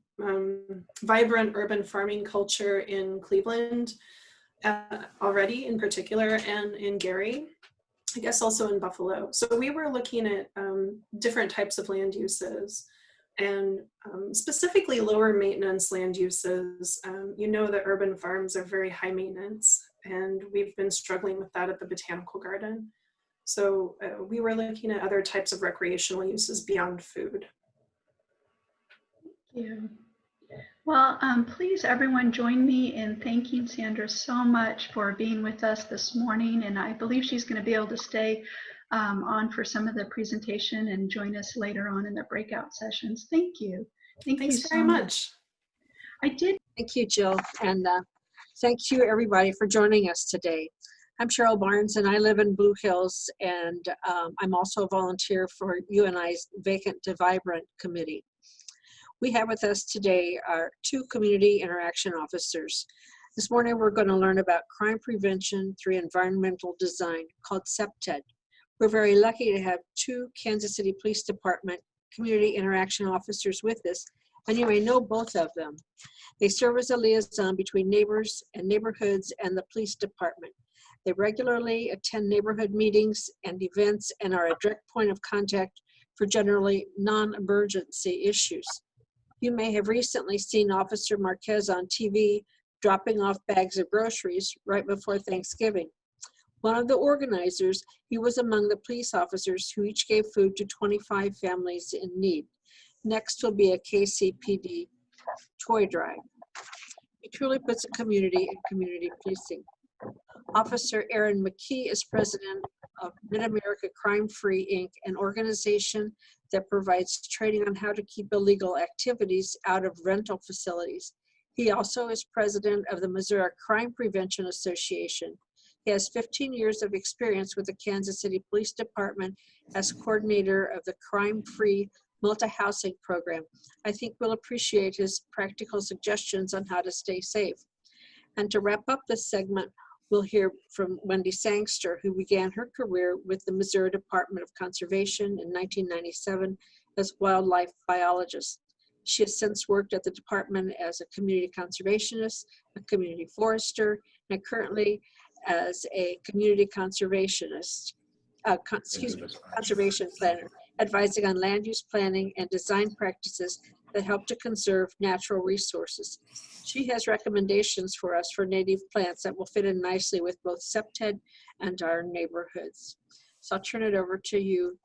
vibrant urban farming culture in Cleveland already in particular, and in Gary, I guess also in Buffalo. So we were looking at different types of land uses, and specifically lower maintenance land uses. You know that urban farms are very high maintenance, and we've been struggling with that at the Botanical Garden. So we were looking at other types of recreational uses beyond food. Thank you. Well, please everyone join me in thanking Sandra so much for being with us this morning. And I believe she's going to be able to stay on for some of the presentation and join us later on in the breakout sessions. Thank you. Thanks very much. Thank you, Jill. And thank you everybody for joining us today. I'm Cheryl Barnes and I live in Blue Hills, and I'm also a volunteer for UNI's Vacant to Vibrant committee. We have with us today our 2 community interaction officers, This morning, we're going to learn about crime prevention through environmental design, called CPTED. We're very lucky to have two Kansas City Police Department community interaction officers with us, and you may know both of them. They serve as a liaison between neighbors and neighborhoods and the police department. They regularly attend neighborhood meetings and events and are a direct point of contact for generally non-emergency issues. You may have recently seen Officer Marquez on TV dropping off bags of groceries right before Thanksgiving. One of the organizers, he was among the police officers who each gave food to 25 families in need. Next will be a KCPD toy drive. He truly puts a community in community policing. Officer Aaron McKee is president of Mid-America Crime Free, Inc., an organization that provides training on how to keep illegal activities out of rental facilities. He also is president of the Missouri Crime Prevention Association. He has 15 years of experience with the Kansas City Police Department as coordinator of the crime-free multi-housing program. I think we'll appreciate his practical suggestions on how to stay safe. And to wrap up this segment, we'll hear from Wendy Sangster, who began her career with the Missouri Department of Conservation in 1997 as wildlife biologist. She has since worked at the department as a community conservationist, a community forester, and currently as a community conservationist, conservation planner, advising on land use planning and design practices that help to conserve natural resources. She has recommendations for us for native plants that will fit in nicely with both CPTED and our neighborhoods. So I'll turn it over to you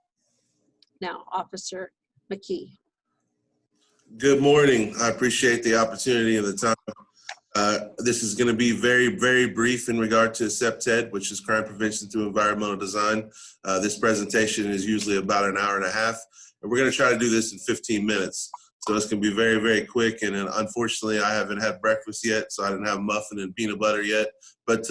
now, Officer McKee. Good morning. I appreciate the opportunity and the time. This is going to be very, very brief in regard to CPTED, which is crime prevention through environmental design. This presentation is usually about an hour and a half, and we're going to try to do this in 15 minutes. So it's going to be very, very quick. And unfortunately, I haven't had breakfast yet, so I didn't have muffin and peanut butter yet. But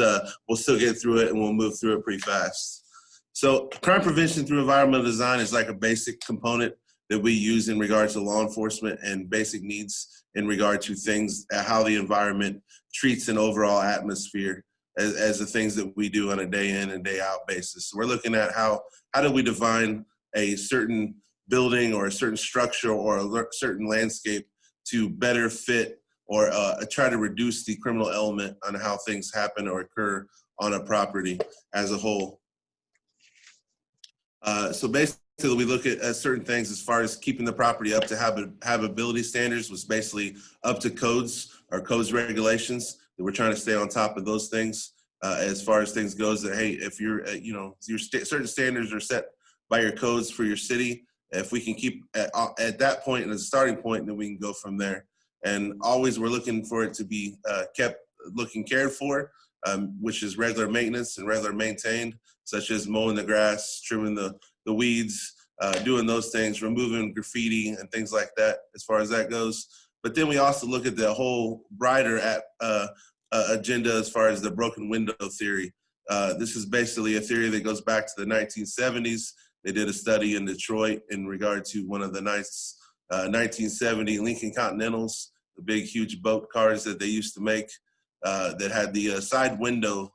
we'll still get through it, and we'll move through it pretty fast. So crime prevention through environmental design is like a basic component that we use in regard to law enforcement and basic needs in regard to things, how the environment treats an overall atmosphere as the things that we do on a day in and day out basis. So we're looking at how do we define a certain building or a certain structure or a certain landscape to better fit or try to reduce the criminal element on how things happen or occur on a property as a whole. So basically, we look at certain things as far as keeping the property up to habitability standards, was basically up to codes or codes regulations, that we're trying to stay on top of those things as far as things goes, that, hey, if you're, certain standards are set by your codes for your city. If we can keep at that point and as a starting point, then we can go from there. And always we're looking for it to be kept looking cared for, which is regular maintenance and regular maintained, such as mowing the grass, trimming the weeds, doing those things, removing graffiti and things like that as far as that goes. But then we also look at the whole brighter agenda as far as the broken window theory. This is basically a theory that goes back to the 1970s. They did a study in Detroit in regard to one of the nice 1970 Lincoln Continentals, the big, huge boat cars that they used to make that had the side window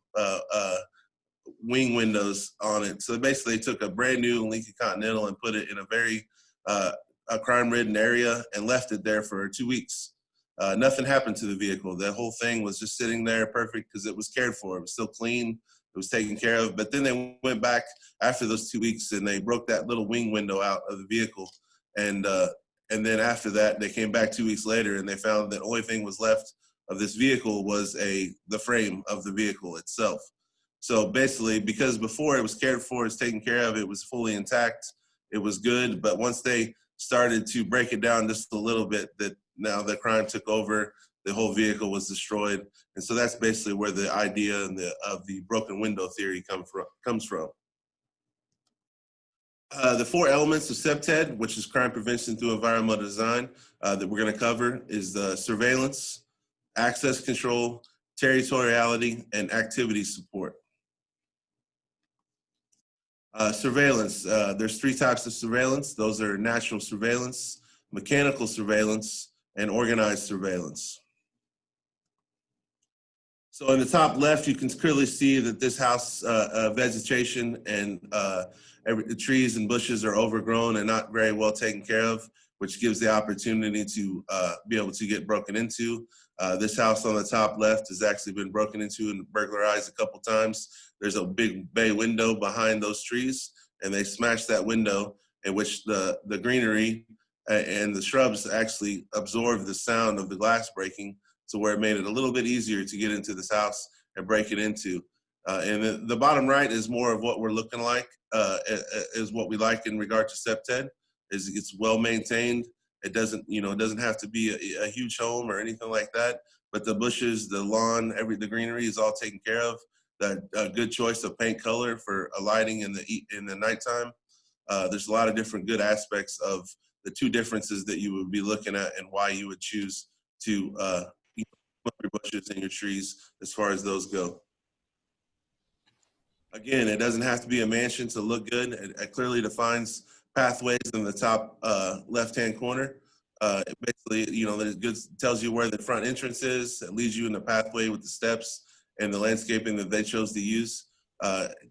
wing windows on it. So basically they took a brand new Lincoln Continental and put it in a very a crime-ridden area and left it there for 2 weeks. Nothing happened to the vehicle. The whole thing was just sitting there perfect because it was cared for. It was still clean. It was taken care of. But then they went back after those 2 weeks and they broke that little wing window out of the vehicle. And then after that, they came back 2 weeks later and they found that the only thing was left of this vehicle was the frame of the vehicle itself. So basically, because before it was cared for, it was taken care of, it was fully intact, it was good. But once they started to break it down just a little bit, that now the crime took over, the whole vehicle was destroyed. And so that's basically where the idea of the broken window theory comes from. The four elements of CPTED, which is crime prevention through environmental design, that we're going to cover is the surveillance, access control, territoriality, and activity support. Surveillance, there's three types of surveillance. Those are natural surveillance, mechanical surveillance, and organized surveillance. So in the top left, you can clearly see that this house vegetation and the trees and bushes are overgrown and not very well taken care of, which gives the opportunity to be able to get broken into. This house on the top left has actually been broken into and burglarized a couple times. There's a big bay window behind those trees, and they smashed that window, in which the greenery and the shrubs actually absorbed the sound of the glass breaking, to where it made it a little bit easier to get into this house and break it into. And the bottom right is more of what we're looking like, is what we like in regard to Septed. Is it's well maintained. It doesn't, it doesn't have to be a huge home or anything like that. But the bushes, the lawn, the greenery is all taken care of. A good choice of paint color for lighting in the nighttime. There's a lot of different good aspects of the two differences that you would be looking at and why you would choose to your bushes and your trees as far as those go. Again, it doesn't have to be a mansion to look good. It clearly defines pathways in the top left-hand corner. It basically, it tells you where the front entrance is. It leads you in the pathway with the steps and the landscaping that they chose to use.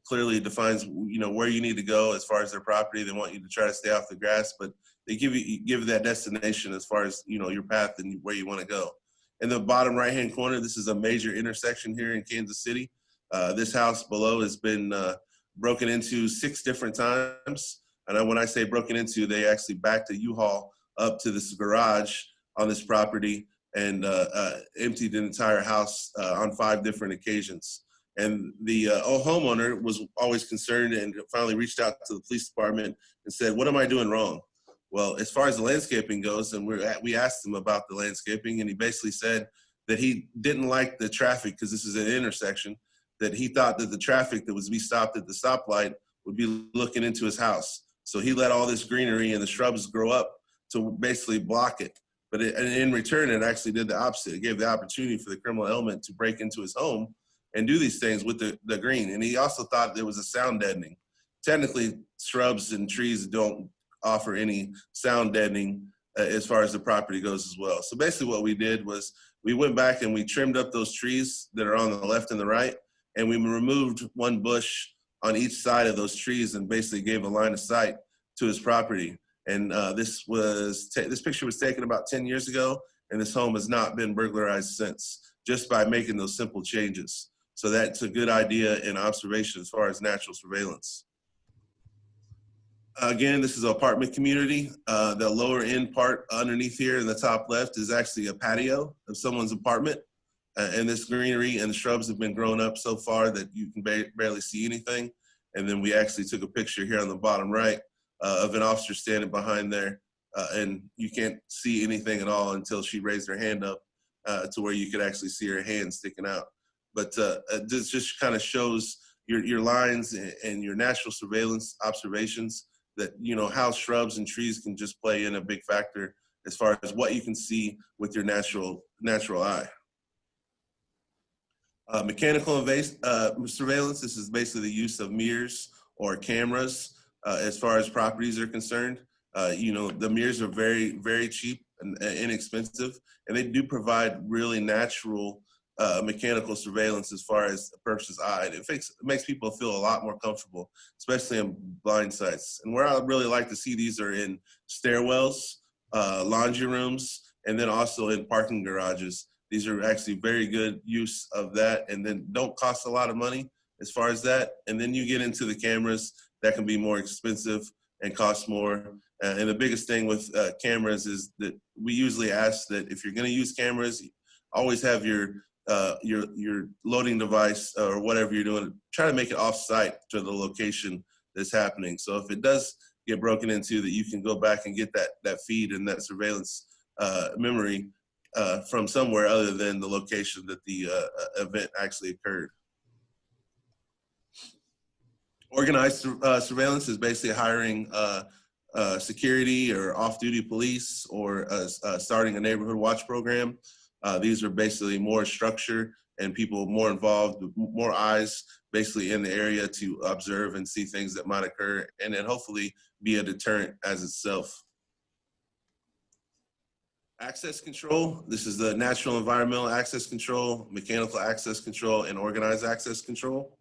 Clearly defines, where you need to go as far as their property. They want you to try to stay off the grass, but they give that destination as far as, your path and where you want to go. In the bottom right-hand corner, this is a major intersection here in Kansas City. This house below has been broken into 6 different times. And when I say broken into, they actually backed a U-Haul up to this garage on this property and emptied an entire house on 5 different occasions. And the homeowner was always concerned and finally reached out to the police department and said, "What am I doing wrong?" Well, as far as the landscaping goes, and we asked him about the landscaping, and he basically said that he didn't like the traffic because this is an intersection, that he thought that the traffic that was to be stopped at the stoplight would be looking into his house. So he let all this greenery and the shrubs grow up to basically block it. But in return, it actually did the opposite. It gave the opportunity for the criminal element to break into his home and do these things with the green. And he also thought there was a sound deadening. Technically, shrubs and trees don't offer any sound deadening as far as the property goes as well. So basically what we did was we went back and we trimmed up those trees that are on the left and the right, and we removed one bush on each side of those trees and basically gave a line of sight to his property. And this picture was taken about 10 years ago, and this home has not been burglarized since, just by making those simple changes. So that's a good idea and observation as far as natural surveillance. Again, this is an apartment community. The lower end part underneath here in the top left is actually a patio of someone's apartment. And this greenery and the shrubs have been grown up so far that you can barely see anything. And then we actually took a picture here on the bottom right of an officer standing behind there. And you can't see anything at all until she raised her hand up to where you could actually see her hand sticking out. But this just kind of shows your lines and your natural surveillance observations that, how shrubs and trees can just play in a big factor as far as what you can see with your natural eye. Mechanical surveillance, this is basically the use of mirrors or cameras as far as properties are concerned. The mirrors are very, very cheap and inexpensive, and they do provide really natural mechanical surveillance as far as a person's eye. It makes people feel a lot more comfortable, especially in blind sites. And where I really like to see these are in stairwells, laundry rooms, and then also in parking garages. These are actually very good use of that, and then don't cost a lot of money as far as that. And then you get into the cameras that can be more expensive and cost more. And the biggest thing with cameras is that we usually ask that if you're going to use cameras, always have your loading device or whatever you're doing, try to make it off-site to the location that's happening. So if it does get broken into, that you can go back and get that feed and that surveillance memory from somewhere other than the location that the event actually occurred. Organized surveillance is basically hiring security or off-duty police or starting a neighborhood watch program. These are basically more structure and people more involved, more eyes basically in the area to observe and see things that might occur, and then hopefully be a deterrent as itself. Access control. This is the natural environmental access control, mechanical access control, and organized access control.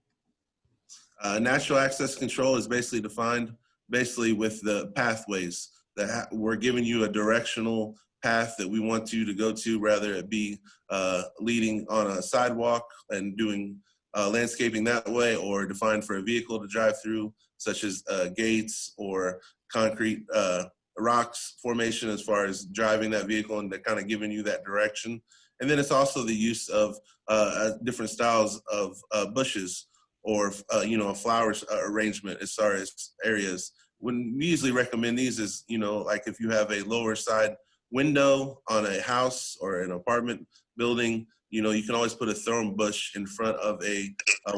Natural access control is basically defined with the pathways that we're giving you a directional path that we want you to go to, rather it be leading on a sidewalk and doing landscaping that way, or defined for a vehicle to drive through, such as gates or concrete rocks formation as far as driving that vehicle, and they're kind of giving you that direction. And then it's also the use of different styles of bushes, or a flowers arrangement as far as areas. When we usually recommend these is, like if you have a lower side window on a house or an apartment building, you can always put a thorn bush in front of a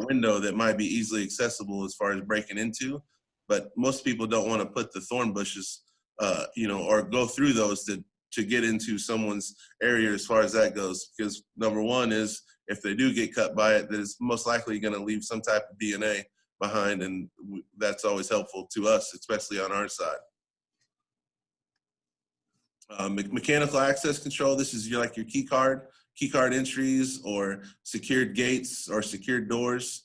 window that might be easily accessible as far as breaking into. But most people don't want to put the thorn bushes, or go through those to get into someone's area as far as that goes. Because number one is, if they do get cut by it, that it's most likely going to leave some type of DNA behind, and that's always helpful to us, especially on our side. Mechanical access control. This is like your key card entries, or secured gates or secured doors.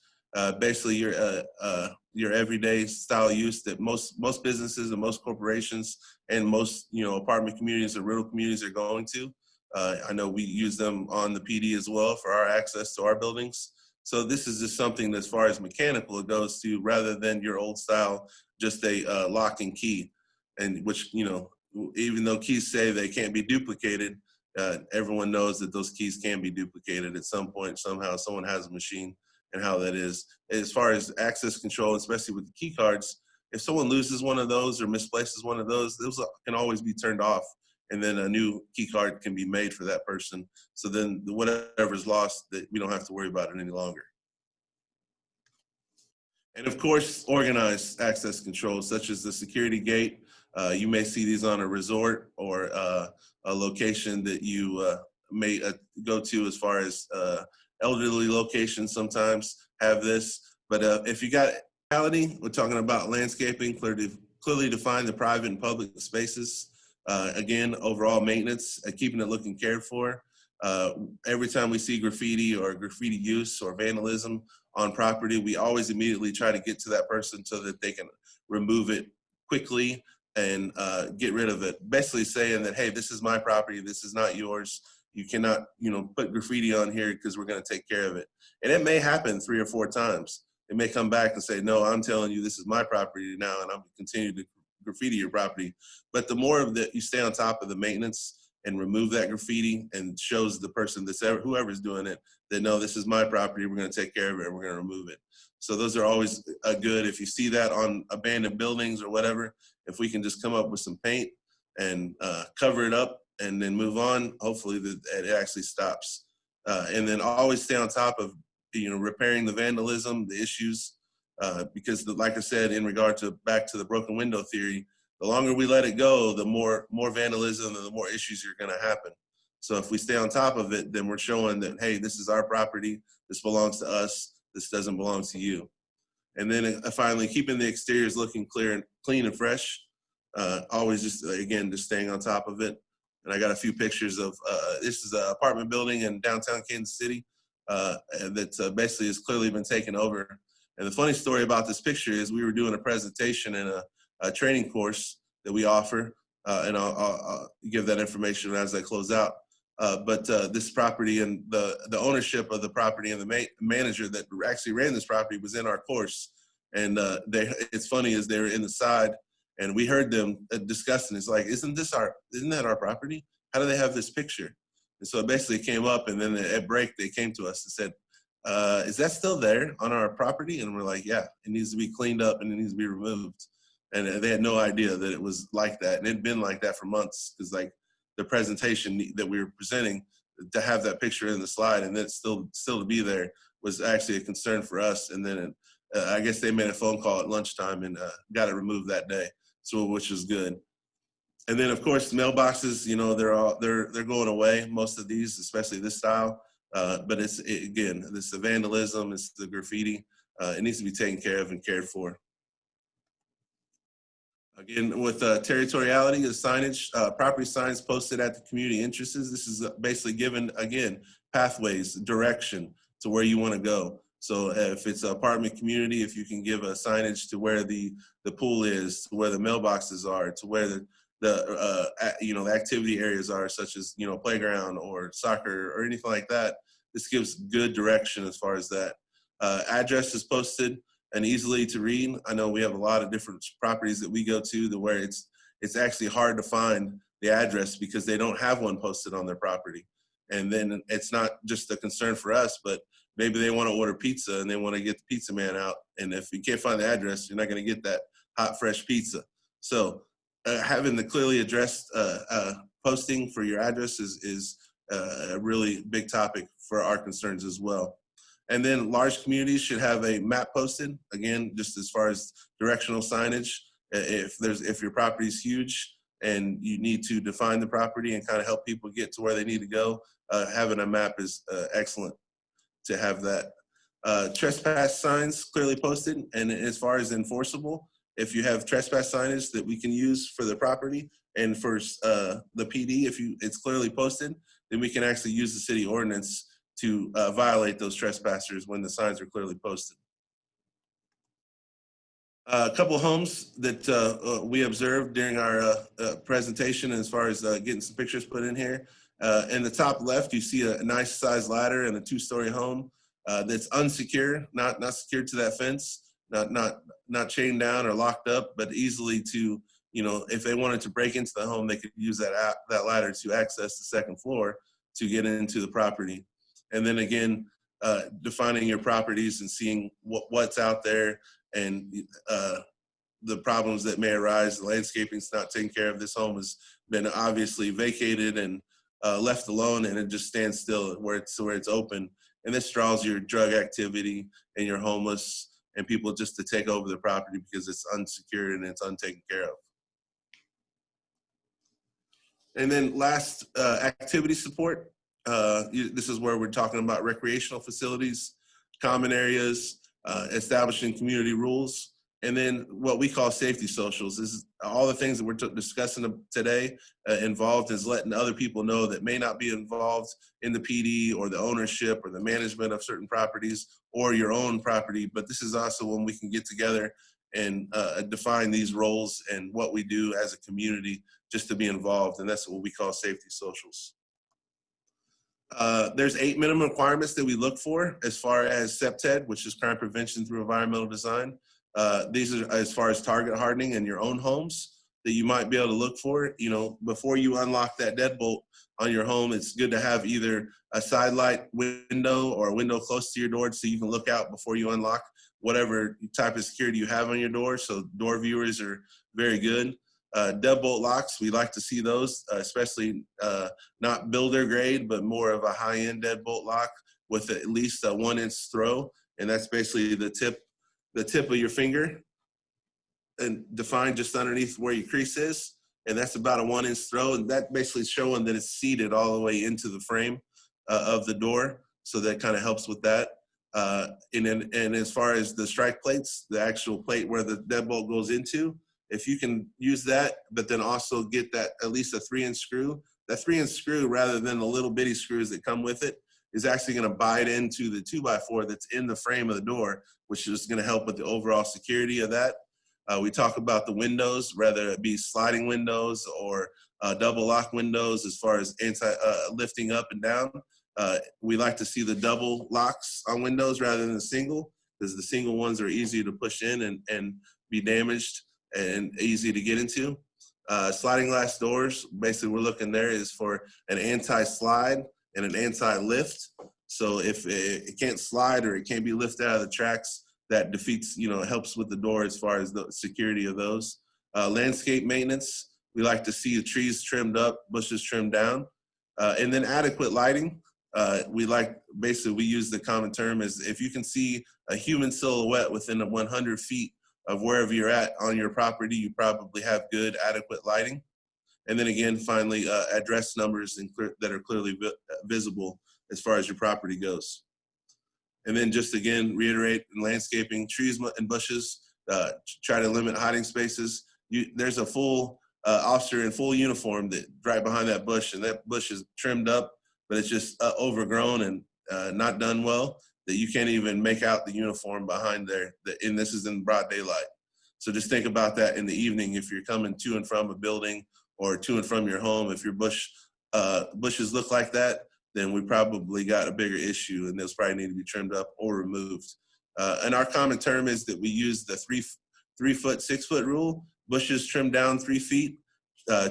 Basically, your everyday style use that most businesses and most corporations and most apartment communities or rental communities are going to. I know we use them on the PD as well for our access to our buildings. So this is just something that, as far as mechanical it goes to, rather than your old style, just a lock and key, and which, even though keys say they can't be duplicated, everyone knows that those keys can be duplicated at some point. Somehow someone has a machine, and how that is. As far as access control, especially with the key cards, if someone loses one of those or misplaces one of those can always be turned off, and then a new key card can be made for that person. So then whatever's lost, that we don't have to worry about it any longer. And of course, organized access control, such as the security gate. You may see these on a resort or a location that you may go to, as far as elderly locations sometimes have this. But if you got reality, we're talking about landscaping, clearly define the private and public spaces. Again, overall maintenance, keeping it looking cared for. Every time we see graffiti or graffiti use or vandalism on property, we always immediately try to get to that person so that they can remove it quickly and get rid of it. Basically saying that, hey, this is my property, this is not yours. You cannot, put graffiti on here because we're going to take care of it. And it may happen 3 or 4 times. It may come back and say, no, I'm telling you, this is my property now, and I'm going to continue to graffiti your property. But the more of that you stay on top of the maintenance and remove that graffiti, and shows the person whoever's doing it that, no, this is my property, we're going to take care of it, and we're going to remove it. So those are always good. If you see that on abandoned buildings or whatever, if we can just come up with some paint and cover it up and then move on, hopefully it actually stops. And then always stay on top of repairing the vandalism, the issues, because like I said, in regard to back to the broken window theory, the longer we let it go, the more vandalism and the more issues are going to happen. So if we stay on top of it, then we're showing that, hey, this is our property, this belongs to us, this doesn't belong to you. And then finally, keeping the exteriors looking clean and fresh. Always just staying on top of it. And I got a few pictures of this is an apartment building in downtown Kansas City that basically has clearly been taken over. And the funny story about this picture is, we were doing a presentation in a training course that we offer, and I'll give that information as I close out. But this property and the ownership of the property and the manager that actually ran this property was in our course. And it's funny, as they were in the side, and we heard them discussing, it's like, isn't that our property? How do they have this picture? And so it basically came up, and then at break, they came to us and said, is that still there on our property? And we're like, yeah, it needs to be cleaned up and it needs to be removed. And they had no idea that it was like that. And it'd been like that for months, because like the presentation that we were presenting, to have that picture in the slide and then still to be there was actually a concern for us. And then I guess they made a phone call at lunchtime and got it removed that day. So, which is good. And then of course, mailboxes, they're going away, most of these, especially this style. But it's the vandalism, it's the graffiti. It needs to be taken care of and cared for. Again, with territoriality, the signage, property signs posted at the community entrances. This is basically given, again, pathways, direction to where you want to go. So if it's an apartment community, if you can give a signage to where the pool is, to where the mailboxes are, to where the activity areas are, such as, playground or soccer or anything like that, this gives good direction as far as that. Address is posted and easily to read. I know we have a lot of different properties that we go to where it's actually hard to find the address because they don't have one posted on their property. And then it's not just a concern for us, but maybe they want to order pizza and they want to get the pizza man out. And if you can't find the address, you're not going to get that hot, fresh pizza. So having the clearly addressed posting for your address is a really big topic for our concerns as well. And then large communities should have a map posted, again, just as far as directional signage. If your property is huge and you need to define the property and kind of help people get to where they need to go, having a map is excellent to have that. Trespass signs clearly posted, and as far as enforceable, if you have trespass signage that we can use for the property and for the PD, if it's clearly posted, then we can actually use the city ordinance to violate those trespassers when the signs are clearly posted. A couple homes that we observed during our presentation as far as getting some pictures put in here. In the top left, you see a nice sized ladder and a 2-story home that's unsecure, not secured to that fence, not chained down or locked up, but easily to, if they wanted to break into the home, they could use that ladder to access the second floor to get into the property. And then again, defining your properties and seeing what's out there and the problems that may arise. The landscaping's not taken care of. This home has been obviously vacated and left alone, and it just stands still where it's open. And this draws your drug activity and your homeless and people just to take over the property because it's unsecured and it's untaken care of. And then last, activity support. This is where we're talking about recreational facilities, common areas, establishing community rules, and then what we call safety socials. This is all the things that we're discussing today involved is letting other people know that may not be involved in the PD or the ownership or the management of certain properties or your own property. But this is also when we can get together and define these roles and what we do as a community just to be involved. And that's what we call safety socials. There's 8 minimum requirements that we look for as far as CPTED, which is crime prevention through environmental design. These are as far as target hardening in your own homes that you might be able to look for. Before you unlock that deadbolt on your home, it's good to have either a side light window or a window close to your door so you can look out before you unlock whatever type of security you have on your door. So door viewers are very good. Deadbolt locks, we like to see those, especially not builder grade, but more of a high-end deadbolt lock with at least a 1-inch throw. And that's basically the tip of your finger and defined just underneath where your crease is. And that's about a 1-inch throw. And that basically showing that it's seated all the way into the frame of the door. So that kind of helps with that. And as far as the strike plates, the actual plate where the deadbolt goes into, if you can use that, but then also get that at least a 3-inch screw, that 3-inch screw rather than the little bitty screws that come with it is actually going to bite into the 2x4 that's in the frame of the door, which is going to help with the overall security of that. We talk about the windows, whether it be sliding windows or double lock windows as far as lifting up and down. We like to see the double locks on windows rather than the single, because the single ones are easy to push in and be damaged and easy to get into. Sliding glass doors, basically we're looking there is for an anti-slide and an anti-lift. So if it can't slide or it can't be lifted out of the tracks, that defeats, helps with the door as far as the security of those. Landscape maintenance, we like to see the trees trimmed up, bushes trimmed down. And then adequate lighting. We use the common term as if you can see a human silhouette within 100 feet of wherever you're at on your property, you probably have good, adequate lighting. And then again, finally, address numbers that are clearly visible as far as your property goes. And then just again, reiterate in landscaping, trees and bushes, try to limit hiding spaces. there's a full officer in full uniform that right behind that bush, and that bush is trimmed up, but it's just overgrown and not done well, that you can't even make out the uniform behind there. And this is in broad daylight. So just think about that in the evening if you're coming to and from a building or to and from your home. If your bushes look like that, then we probably got a bigger issue, and those probably need to be trimmed up or removed. And our common term is that we use the 3 foot, 6 foot rule. Bushes trimmed down 3 feet,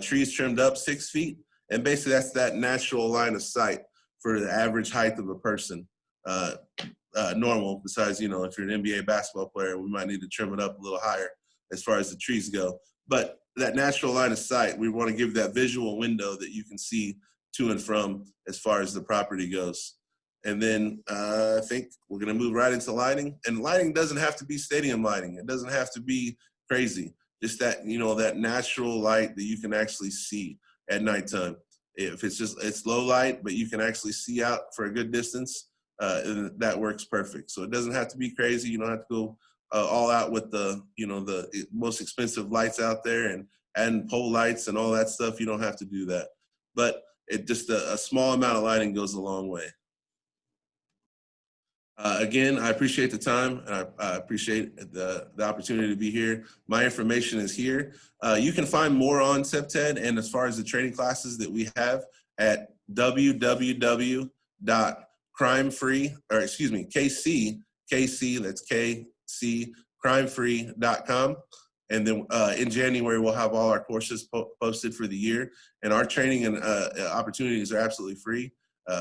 trees trimmed up 6 feet, and basically that's that natural line of sight for the average height of a person. Normal, besides, you know, if you're an NBA basketball player, we might need to trim it up a little higher as far as the trees go. But that natural line of sight, we want to give that visual window that you can see to and from as far as the property goes. And then I think we're going to move right into lighting. And lighting doesn't have to be stadium lighting. It doesn't have to be crazy. Just that, you know, that natural light that you can actually see at nighttime. If it's low light, but you can actually see out for a good distance, that works perfect. So it doesn't have to be crazy. You don't have to go all out with the, you know, the most expensive lights out there and pole lights and all that stuff. You don't have to do that. But it just a small amount of lighting goes a long way. Again, I appreciate the time, and I appreciate the opportunity to be here. My information is here. You can find more on CEPTED and as far as the training classes that we have at KC, that's KC, crimefree.com. And then in January, we'll have all our courses posted for the year. And our training and opportunities are absolutely free.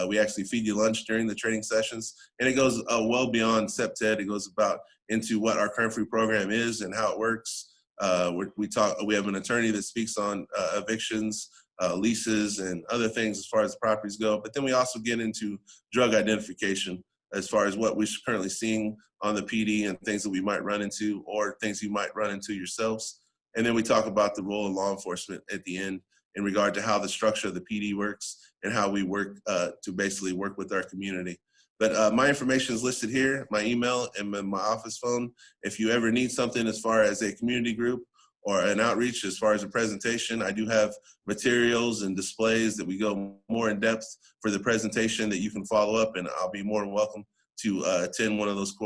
We actually feed you lunch during the training sessions, and it goes well beyond CEPTED. It goes about into what our crime-free program is and how it works. We have an attorney that speaks on evictions, leases, and other things as far as the properties go. But then we also get into drug identification as far as what we're currently seeing on the PD and things that we might run into or things you might run into yourselves. And then we talk about the role of law enforcement at the end in regard to how the structure of the PD works and how we work to basically work with our community. But my information is listed here, my email and my office phone. If you ever need something as far as a community group or an outreach as far as a presentation, I do have materials and displays that we go more in depth for the presentation that you can follow up, and I'll be more than welcome to attend one of those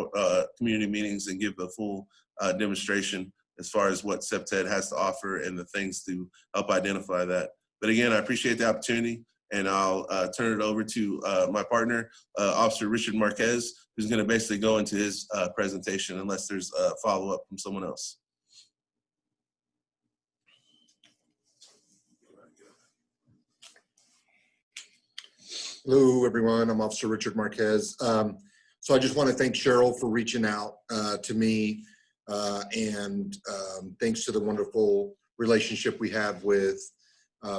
community meetings and give a full demonstration as far as what CEPTED has to offer and the things to help identify that. But again, I appreciate the opportunity, and I'll turn it over to my partner, Officer Richard Marquez, who's gonna basically go into his presentation unless there's a follow-up from someone else. Hello, everyone. I'm Officer Richard Marquez. So I just want to thank Cheryl for reaching out to me, and thanks to the wonderful relationship we have with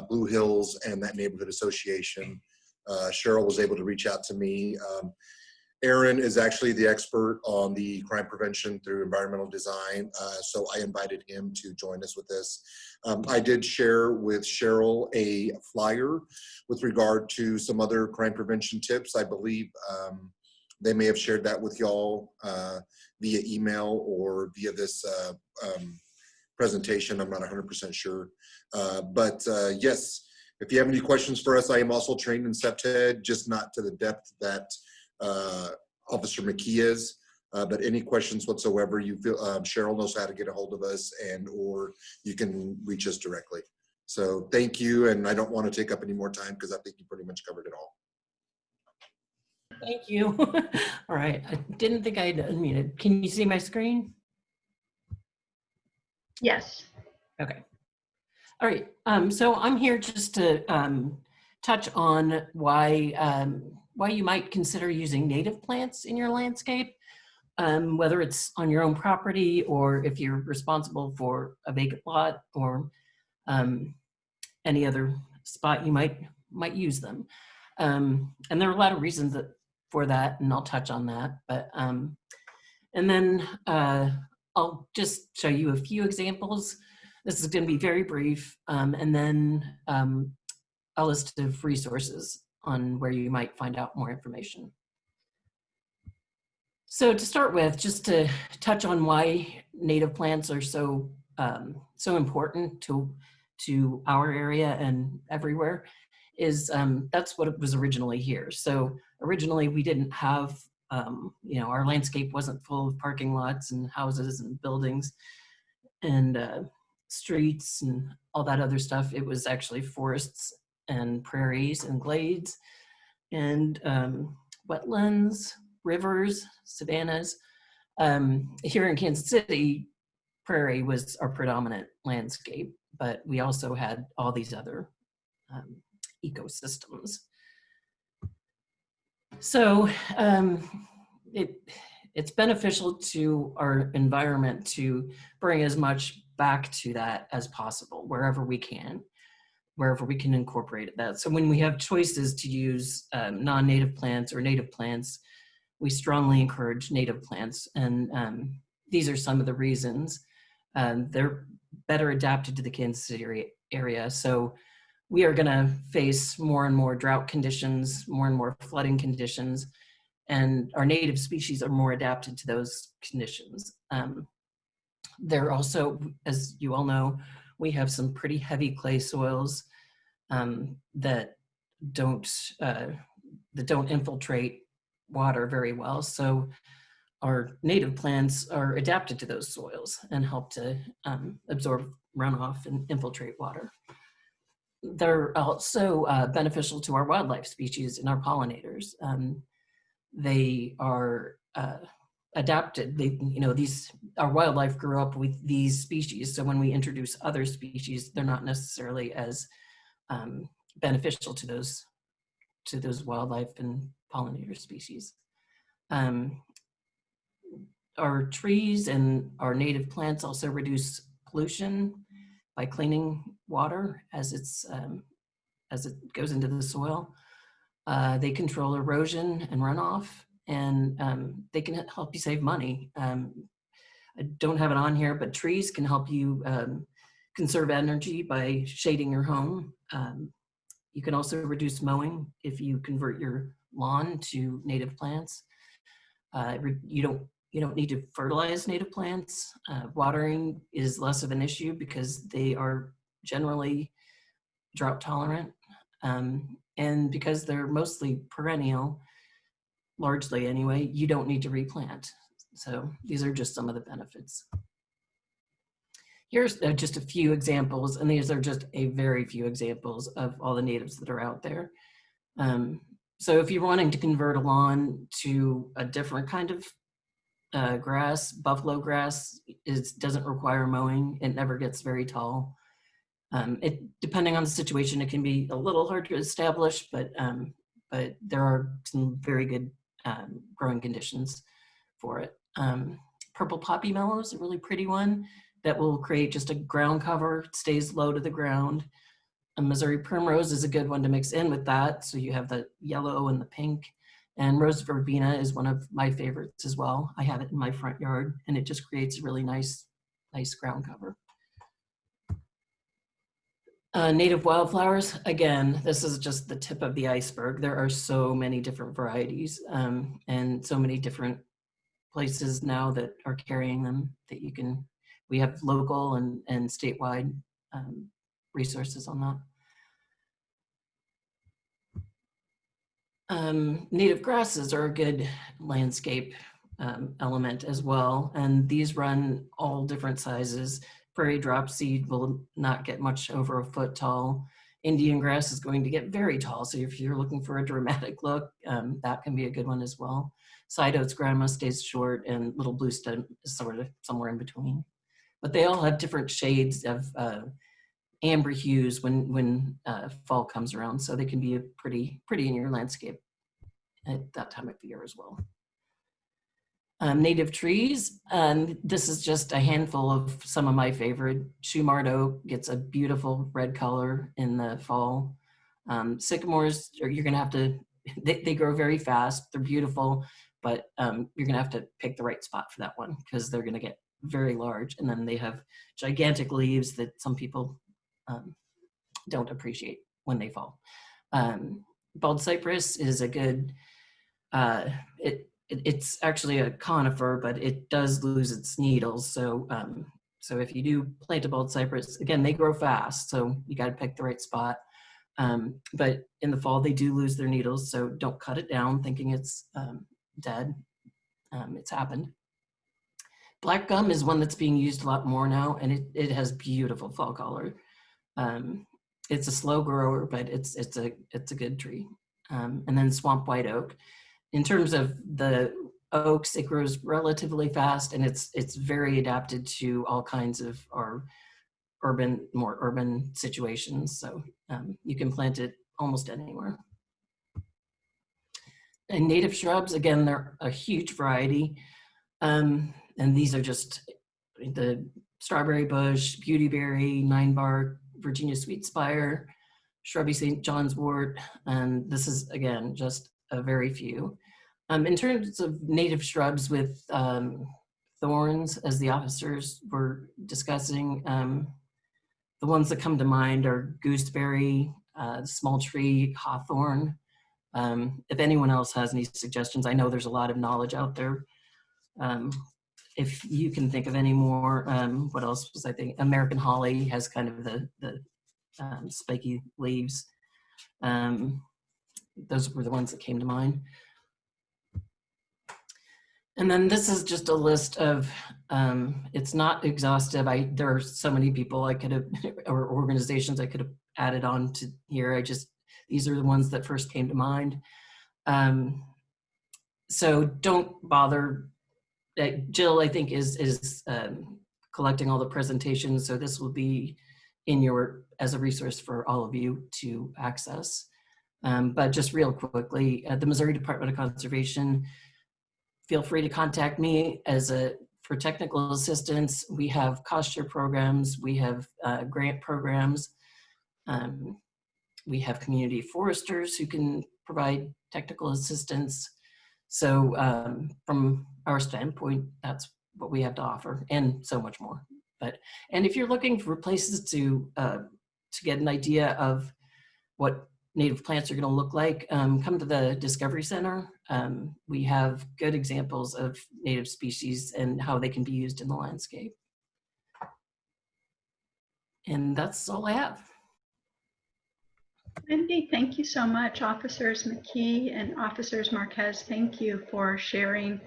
Blue Hills and that neighborhood association. Cheryl was able to reach out to me. Aaron is actually the expert on the crime prevention through environmental design, so I invited him to join us with this. I did share with Cheryl a flyer with regard to some other crime prevention tips. I believe they may have shared that with y'all via email or via this presentation. I'm not 100% sure. But yes, if you have any questions for us, I am also trained in CEPTED, just not to the depth that Officer McKee is. But any questions whatsoever, you feel Cheryl knows how to get a hold of us, or you can reach us directly. So thank you, and I don't want to take up any more time because I think you pretty much covered it all. Thank you. All right, I didn't think I'd unmuted. Can you see my screen? Yes. Okay. All right, so I'm here just to touch on why you might consider using native plants in your landscape, whether it's on your own property or if you're responsible for a vacant lot or any other spot you might use them. And there are a lot of reasons for that, and I'll touch on that. But and then I'll just show you a few examples. This is going to be very brief, and then a list of resources on where you might find out more information. So to start with, just to touch on why native plants are so so important to our area and everywhere is that's what it was originally here. So originally we didn't have, our landscape wasn't full of parking lots and houses and buildings and streets and all that other stuff. It was actually forests and prairies and glades and wetlands, rivers, savannas. Here in Kansas City, prairie was our predominant landscape, but we also had all these other ecosystems. So it's beneficial to our environment to bring as much back to that as possible, wherever we can incorporate that. So when we have choices to use non-native plants or native plants, we strongly encourage native plants. And these are some of the reasons. They're better adapted to the Kansas City area. So we are gonna face more and more drought conditions, more and more flooding conditions, and our native species are more adapted to those conditions. They're also, as you all know, we have some pretty heavy clay soils that don't infiltrate water very well. So our native plants are adapted to those soils and help to absorb runoff and infiltrate water. They're also beneficial to our wildlife species and our pollinators. They are adapted. Our wildlife grew up with these species. So when we introduce other species, they're not necessarily as beneficial to those wildlife and pollinator species. Our trees and our native plants also reduce pollution by cleaning water as it goes into the soil. They control erosion and runoff, and they can help you save money. I don't have it on here, but trees can help you conserve energy by shading your home. You can also reduce mowing if you convert your lawn to native plants. You don't need to fertilize native plants. Watering is less of an issue because they are generally drought tolerant. And because they're mostly perennial, largely anyway, you don't need to replant. So these are just some of the benefits. Here's just a few examples, and these are just a very few examples of all the natives that are out there. So if you're wanting to convert a lawn to a different kind of grass, buffalo grass doesn't require mowing. It never gets very tall. Depending on the situation, it can be a little hard to establish, but there are some very good growing conditions for it. Purple poppy mallow is a really pretty one that will create just a ground cover. It stays low to the ground. A Missouri primrose is a good one to mix in with that. So you have the yellow and the pink. And rose verbena is one of my favorites as well. I have it in my front yard, and it just creates a really nice ground cover. Native wildflowers, again, this is just the tip of the iceberg. There are so many different varieties and so many different places now that are carrying them that we have local and statewide resources on that. Native grasses are a good landscape element as well, and these run all different sizes. Prairie drop seed will not get much over a foot tall. Indian grass is going to get very tall, so if you're looking for a dramatic look, that can be a good one as well. Side oats grandma stays short, and little blue stem is sort of somewhere in between. But they all have different shades of amber hues when fall comes around, so they can be pretty in your landscape at that time of year as well. Native trees, this is just a handful of some of my favorite. Shumard oak gets a beautiful red color in the fall. Sycamores, you're gonna have to, they grow very fast, they're beautiful, but you're gonna have to pick the right spot for that one because they're gonna get very large, and then they have gigantic leaves that some people don't appreciate when they fall. Bald cypress is a good, it's actually a conifer, but it does lose its needles. So So if you do plant a bald cypress, again, they grow fast, so you got to pick the right spot. But in the fall, they do lose their needles, so don't cut it down thinking it's dead. It's happened. Black gum is one that's being used a lot more now, and it has beautiful fall color. It's a slow grower, but it's a good tree. And then swamp white oak. In terms of the oaks, it grows relatively fast, and it's very adapted to all kinds of our more urban situations. So you can plant it almost anywhere. And native shrubs, again, they're a huge variety. And these are just the strawberry bush, beautyberry, ninebark, Virginia sweet spire, shrubby St. John's wort, and this is, again, just a very few. In terms of native shrubs with thorns, as the officers were discussing, the ones that come to mind are gooseberry, small tree, hawthorn. If anyone else has any suggestions, I know there's a lot of knowledge out there. If you can think of any more, what else was I thinking? American holly has kind of the spiky leaves. Those were the ones that came to mind. And then this is just a list of, it's not exhaustive. There are so many people I could have, or organizations I could have added on to here. These are the ones that first came to mind. So don't bother. Jill, I think, is collecting all the presentations. So this will be as a resource for all of you to access. But just real quickly, the Missouri Department of Conservation, feel free to contact me for technical assistance. We have cost share programs, we have grant programs, we have community foresters who can provide technical assistance. So from our standpoint, that's what we have to offer, and so much more. And if you're looking for places to get an idea of what native plants are going to look like, come to the Discovery Center. We have good examples of native species and how they can be used in the landscape. And that's all I have. Wendy, thank you so much. Officers McKee and Officers Marquez, thank you for sharing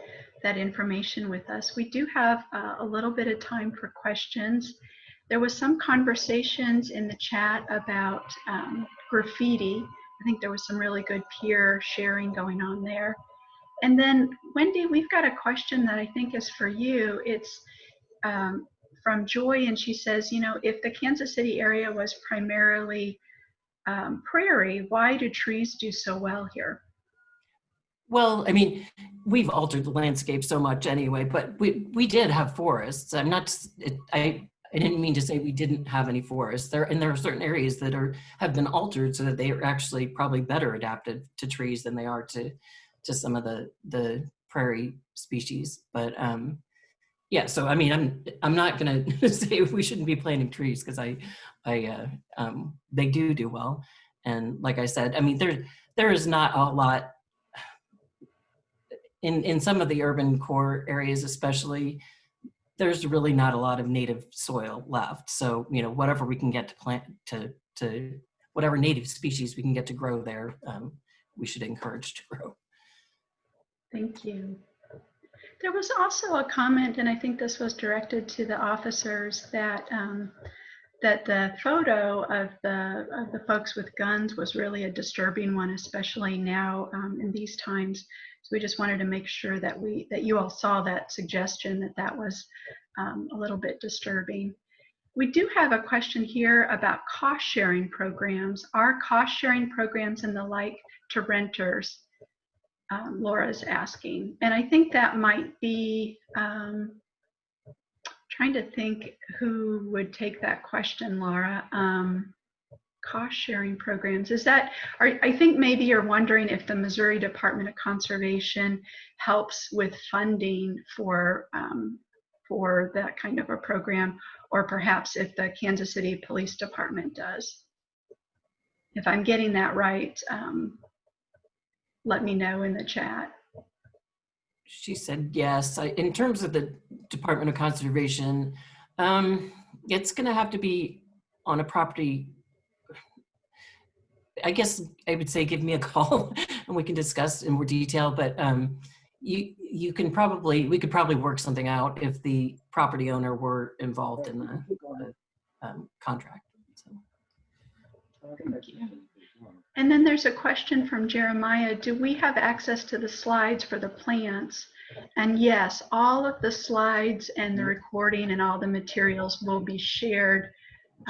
that information with us. We do have a little bit of time for questions. There was some conversations in the chat about graffiti. I think there was some really good peer sharing going on there. And then Wendy, we've got a question that I think is for you. It's from Joy, and she says, if the Kansas City area was primarily prairie, why do trees do so well here? Well, I mean, we've altered the landscape so much anyway, but we did have forests. I didn't mean to say we didn't have any forests. And there are certain areas that have been altered so that they are actually probably better adapted to trees than they are to some of the prairie species. But yeah, so I mean, I'm not going to say we shouldn't be planting trees, because they do well. And like I said, I mean, there is not a lot in some of the urban core areas, especially. There's really not a lot of native soil left. So, whatever we can get to plant to whatever native species we can get to grow there, we should encourage to grow. Thank you. There was also a comment, and I think this was directed to the officers, that that the photo of the folks with guns was really a disturbing one, especially now in these times. So we just wanted to make sure that you all saw that suggestion, that was a little bit disturbing. We do have a question here about cost sharing programs. Are cost sharing programs and the like to renters? Laura's asking, and I think that might be, trying to think who would take that question, Laura. Cost sharing programs, I think maybe you're wondering if the Missouri Department of Conservation helps with funding for that kind of a program, or perhaps if the Kansas City Police Department does. If I'm getting that right, let me know in the chat. She said yes. In terms of the Department of Conservation, It's going to have to be on a property. I guess I would say give me a call and we can discuss in more detail, but we could probably work something out if the property owner were involved in the contract. So. Thank you. And then there's a question from Jeremiah. Do we have access to the slides for the plants? And yes, all of the slides and the recording and all the materials will be shared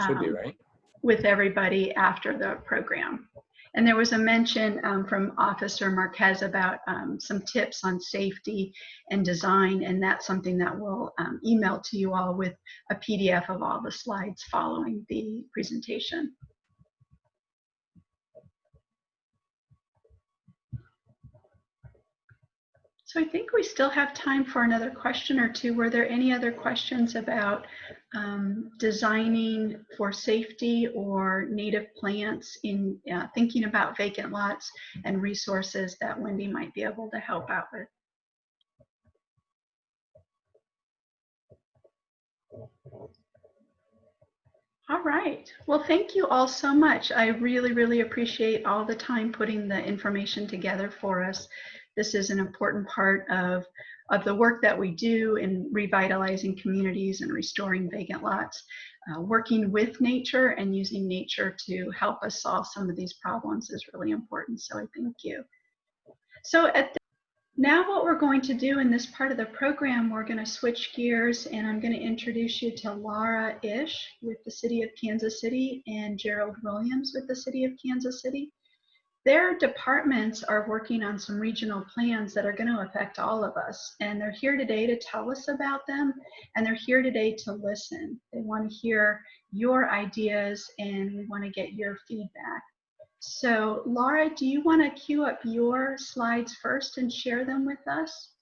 Should be, right? with everybody after the program. And there was a mention from Officer Marquez about some tips on safety and design, and that's something that we'll email to you all with a PDF of all the slides following the presentation. So I think we still have time for another question or two. Were there any other questions about designing for safety or native plants in thinking about vacant lots and resources that Wendy might be able to help out with? All right. Well, thank you all so much. I really, really appreciate all the time putting the information together for us. This is an important part of the work that we do in revitalizing communities and restoring vacant lots, working with nature and using nature to help us solve some of these problems is really important. So I thank you. So now what we're going to do in this part of the program, we're going to switch gears and I'm going to introduce you to Laura Ish with the City of Kansas City and Gerald Williams with the City of Kansas City. Their departments are working on some regional plans that are going to affect all of us. And they're here today to tell us about them. And they're here today to listen. They want to hear your ideas and we want to get your feedback. So Laura, do you want to queue up your slides first and share them with us?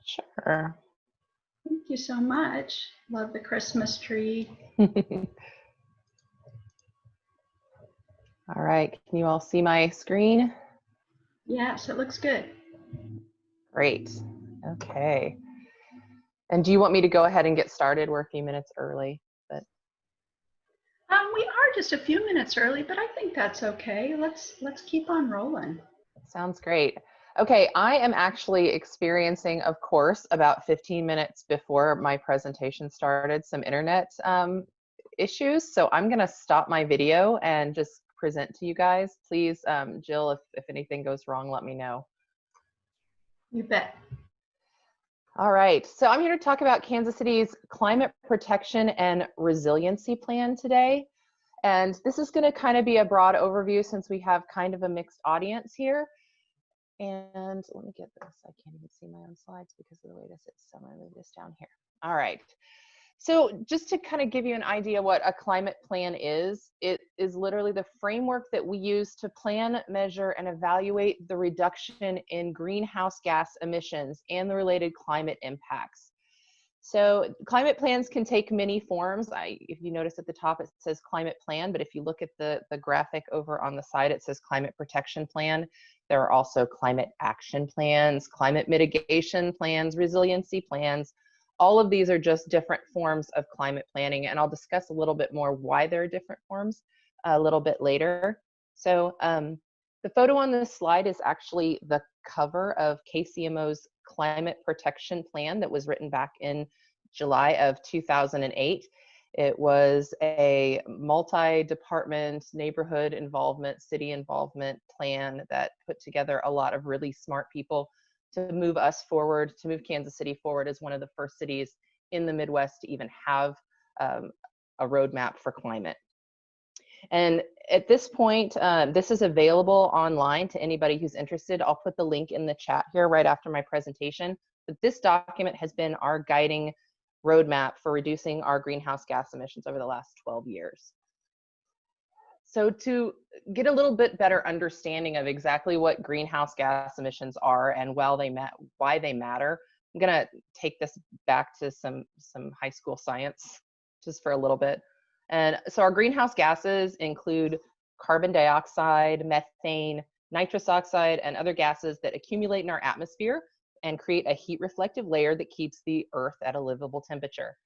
Sure. Thank you so much. Love the Christmas tree. All right, can you all see my screen? Yes, it looks good. Great, okay. And do you want me to go ahead and get started? We're a few minutes early, but. We are just a few minutes early, but I think that's okay. Let's keep on rolling. Sounds great. Okay, I am actually experiencing, of course, about 15 minutes before my presentation started, some internet issues. So I'm gonna stop my video and just present to you guys. Please, Jill, if anything goes wrong, let me know. You bet. All right, so I'm here to talk about Kansas City's Climate Protection and Resiliency Plan today. And this is gonna kind of be a broad overview since we have kind of a mixed audience here. And let me get this, I can't even see my own slides because of the way this is, so I'm gonna move this down here. All right. So just to kind of give you an idea what a climate plan is, it is literally the framework that we use to plan, measure, and evaluate the reduction in greenhouse gas emissions and the related climate impacts. So climate plans can take many forms. If you notice at the top, it says climate plan, but if you look at the graphic over on the side, it says climate protection plan. There are also climate action plans, climate mitigation plans, resiliency plans. All of these are just different forms of climate planning, and I'll discuss a little bit more why there are different forms a little bit later. So the photo on this slide is actually the cover of KCMO's Climate Protection Plan that was written back in July of 2008. It was a multi-department, neighborhood involvement, city involvement plan that put together a lot of really smart people to move us forward, to move Kansas City forward as one of the first cities in the Midwest to even have a roadmap for climate. And at this point, this is available online to anybody who's interested. I'll put the link in the chat here right after my presentation. But this document has been our guiding roadmap for reducing our greenhouse gas emissions over the last 12 years. So to get a little bit better understanding of exactly what greenhouse gas emissions are and why they matter, I'm gonna take this back to some high school science just for a little bit. And so our greenhouse gases include carbon dioxide, methane, nitrous oxide, and other gases that accumulate in our atmosphere and create a heat reflective layer that keeps the Earth at a livable temperature.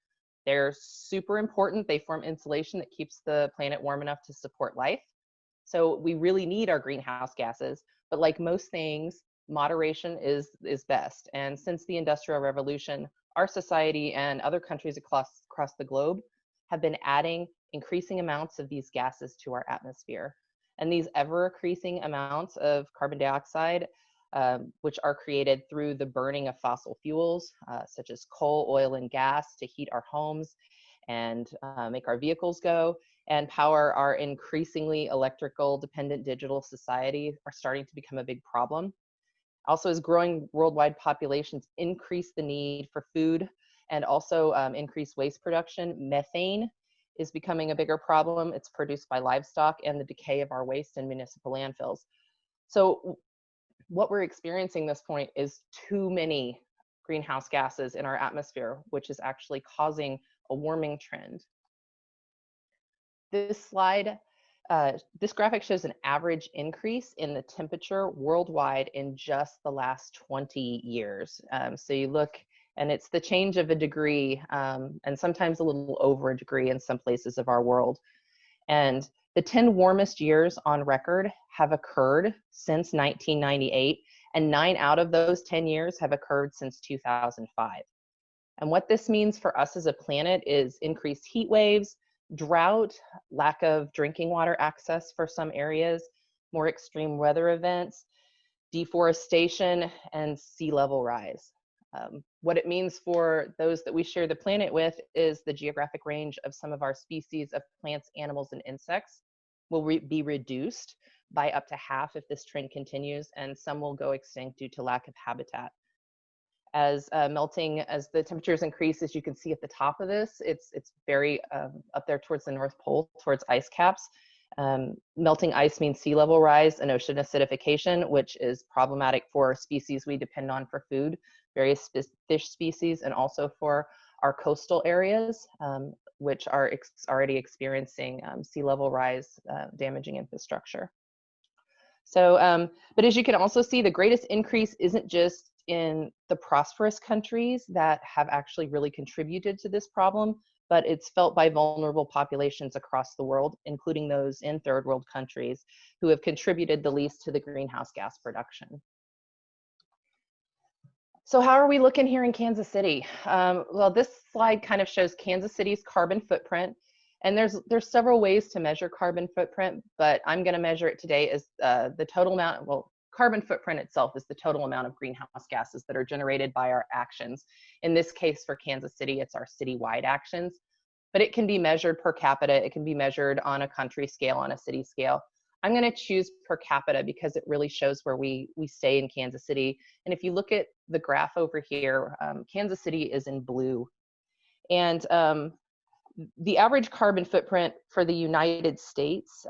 They're super important. They form insulation that keeps the planet warm enough to support life. So we really need our greenhouse gases, but like most things, moderation is best. And since the Industrial Revolution, our society and other countries across the globe have been adding increasing amounts of these gases to our atmosphere. And these ever increasing amounts of carbon dioxide, which are created through the burning of fossil fuels, such as coal, oil, and gas to heat our homes and make our vehicles go, and power our increasingly electrical dependent digital society, are starting to become a big problem. Also, as growing worldwide populations increase the need for food and also increase waste production, methane is becoming a bigger problem. It's produced by livestock and the decay of our waste in municipal landfills. So what we're experiencing at this point is too many greenhouse gases in our atmosphere, which is actually causing a warming trend. This slide, this graphic shows an average increase in the temperature worldwide in just the last 20 years. So you look, and it's the change of a degree, and sometimes a little over a degree in some places of our world. And the 10 warmest years on record have occurred since 1998, and 9 out of those 10 years have occurred since 2005. And what this means for us as a planet is increased heat waves, drought, lack of drinking water access for some areas, more extreme weather events, deforestation, and sea level rise. What it means for those that we share the planet with is the geographic range of some of our species of plants, animals, and insects will be reduced by up to half if this trend continues, and some will go extinct due to lack of habitat. As the temperatures increase, as you can see at the top of this, it's very up there towards the North Pole, towards ice caps. Melting ice means sea level rise and ocean acidification, which is problematic for species we depend on for food, various fish species, and also for our coastal areas, which are already experiencing sea level rise, damaging infrastructure. So, but as you can also see, the greatest increase isn't just in the prosperous countries that have actually really contributed to this problem, but it's felt by vulnerable populations across the world, including those in third world countries who have contributed the least to the greenhouse gas production. So how are we looking here in Kansas City? Well, this slide kind of shows Kansas City's carbon footprint. And there's several ways to measure carbon footprint, but I'm going to measure it today as the total amount. Well, carbon footprint itself is the total amount of greenhouse gases that are generated by our actions. In this case, for Kansas City, it's our citywide actions, but it can be measured per capita. It can be measured on a country scale, on a city scale. I'm going to choose per capita because it really shows where we stay in Kansas City. And if you look at the graph over here, Kansas City is in blue. And the average carbon footprint for the United States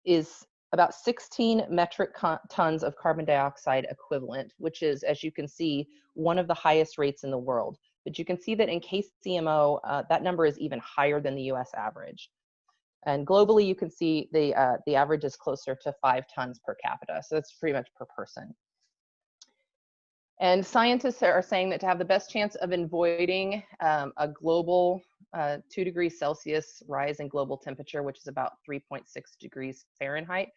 is about 16 metric tons of carbon dioxide equivalent, which is, as you can see, one of the highest rates in the world. But you can see that in KCMO, that number is even higher than the US average. And globally, you can see the average is closer to 5 tons per capita. So that's pretty much per person. And scientists are saying that to have the best chance of avoiding a global 2 degrees Celsius rise in global temperature, which is about 3.6 degrees Fahrenheit,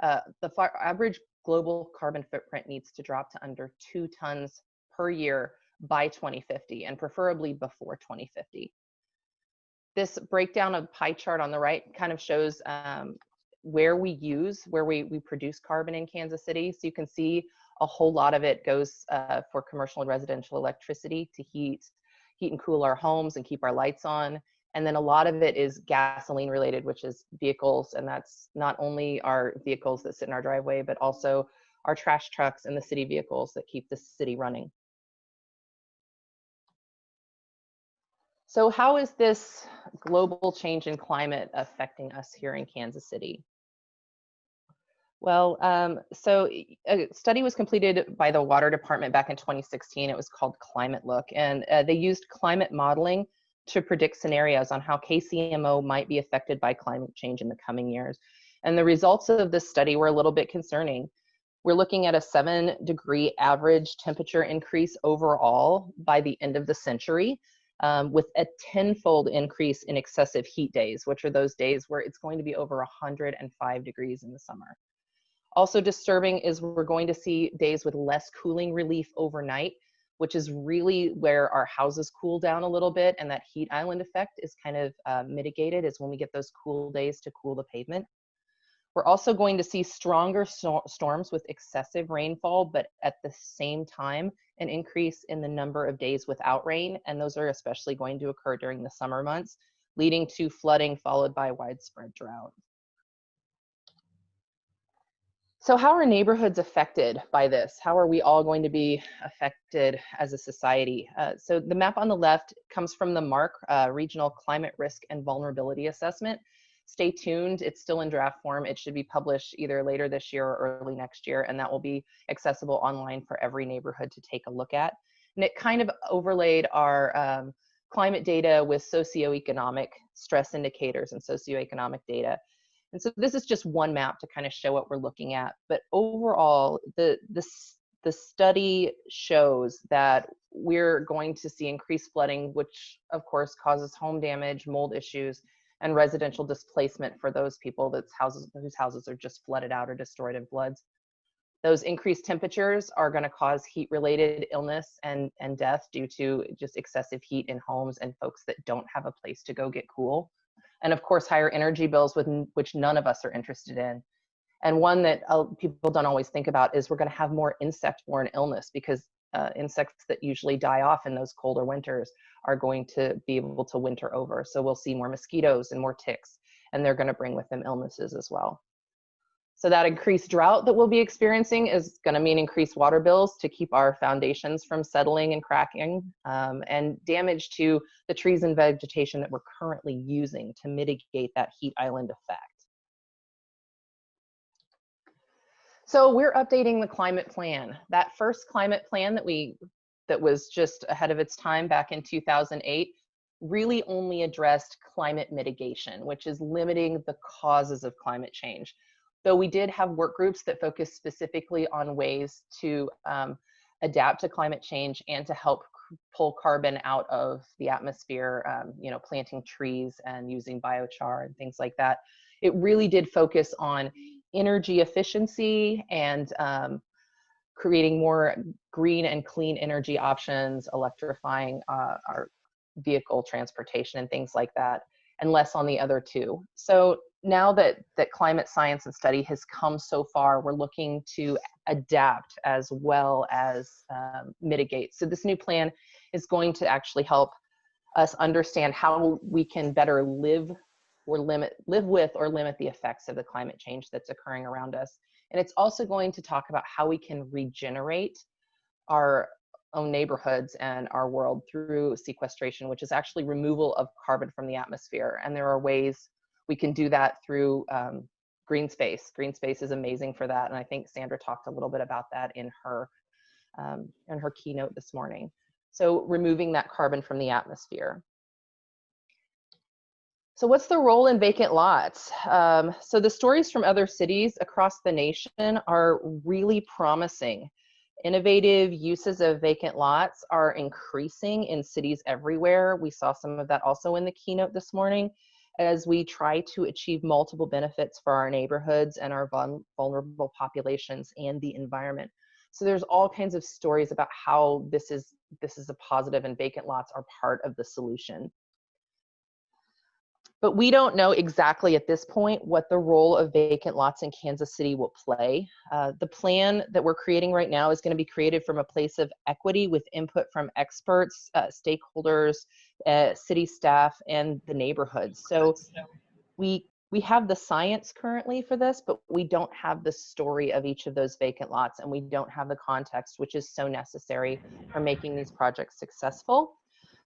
the average global carbon footprint needs to drop to under 2 tons per year by 2050, and preferably before 2050. This breakdown of pie chart on the right kind of shows where we produce carbon in Kansas City. So you can see a whole lot of it goes for commercial and residential electricity to heat and cool our homes and keep our lights on. And then a lot of it is gasoline related, which is vehicles. And that's not only our vehicles that sit in our driveway, but also our trash trucks and the city vehicles that keep the city running. So how is this global change in climate affecting us here in Kansas City? Well, so a study was completed by the Water Department back in 2016. It was called Climate Look, and they used climate modeling to predict scenarios on how KCMO might be affected by climate change in the coming years. And the results of this study were a little bit concerning. We're looking at a 7-degree average temperature increase overall by the end of the century. with a tenfold increase in excessive heat days, which are those days where it's going to be over 105 degrees in the summer. Also disturbing is we're going to see days with less cooling relief overnight, which is really where our houses cool down a little bit, and that heat island effect is kind of mitigated, is when we get those cool days to cool the pavement. We're also going to see stronger storms with excessive rainfall, but at the same time, an increase in the number of days without rain, and those are especially going to occur during the summer months, leading to flooding followed by widespread drought. So how are neighborhoods affected by this? How are we all going to be affected as a society? So the map on the left comes from the MARC, Regional Climate Risk and Vulnerability Assessment. Stay tuned, it's still in draft form. It should be published either later this year or early next year, and that will be accessible online for every neighborhood to take a look at. And it kind of overlaid our climate data with socioeconomic stress indicators and socioeconomic data. And so this is just one map to kind of show what we're looking at. But overall, the study shows that we're going to see increased flooding, which of course causes home damage, mold issues, and residential displacement for those people whose houses are just flooded out or destroyed in floods. Those increased temperatures are going to cause heat-related illness and death due to just excessive heat in homes and folks that don't have a place to go get cool. And of course, higher energy bills, which none of us are interested in. And one that people don't always think about is we're going to have more insect-borne illness, because insects that usually die off in those colder winters are going to be able to winter over. So we'll see more mosquitoes and more ticks, and they're going to bring with them illnesses as well. So that increased drought that we'll be experiencing is going to mean increased water bills to keep our foundations from settling and cracking, and damage to the trees and vegetation that we're currently using to mitigate that heat island effect. So we're updating the climate plan. That first climate plan that was just ahead of its time back in 2008 really only addressed climate mitigation, which is limiting the causes of climate change. Though we did have work groups that focused specifically on ways to adapt to climate change and to help pull carbon out of the atmosphere, planting trees and using biochar and things like that. It really did focus on energy efficiency and creating more green and clean energy options, electrifying our vehicle transportation and things like that, and less on the other two. So now that climate science and study has come so far, we're looking to adapt as well as mitigate. So this new plan is going to actually help us understand how we can better live with or limit the effects of the climate change that's occurring around us. And it's also going to talk about how we can regenerate our own neighborhoods and our world through sequestration, which is actually removal of carbon from the atmosphere. And there are ways we can do that through green space. Green space is amazing for that. And I think Sandra talked a little bit about that in her keynote this morning. So removing that carbon from the atmosphere. So what's the role in vacant lots? So the stories from other cities across the nation are really promising. Innovative uses of vacant lots are increasing in cities everywhere. We saw some of that also in the keynote this morning, as we try to achieve multiple benefits for our neighborhoods and our vulnerable populations and the environment. So there's all kinds of stories about how this is a positive, and vacant lots are part of the solution. But we don't know exactly at this point what the role of vacant lots in Kansas City will play. The plan that we're creating right now is going to be created from a place of equity with input from experts, stakeholders, city staff, and the neighborhoods. So we have the science currently for this, but we don't have the story of each of those vacant lots, and we don't have the context, which is so necessary for making these projects successful.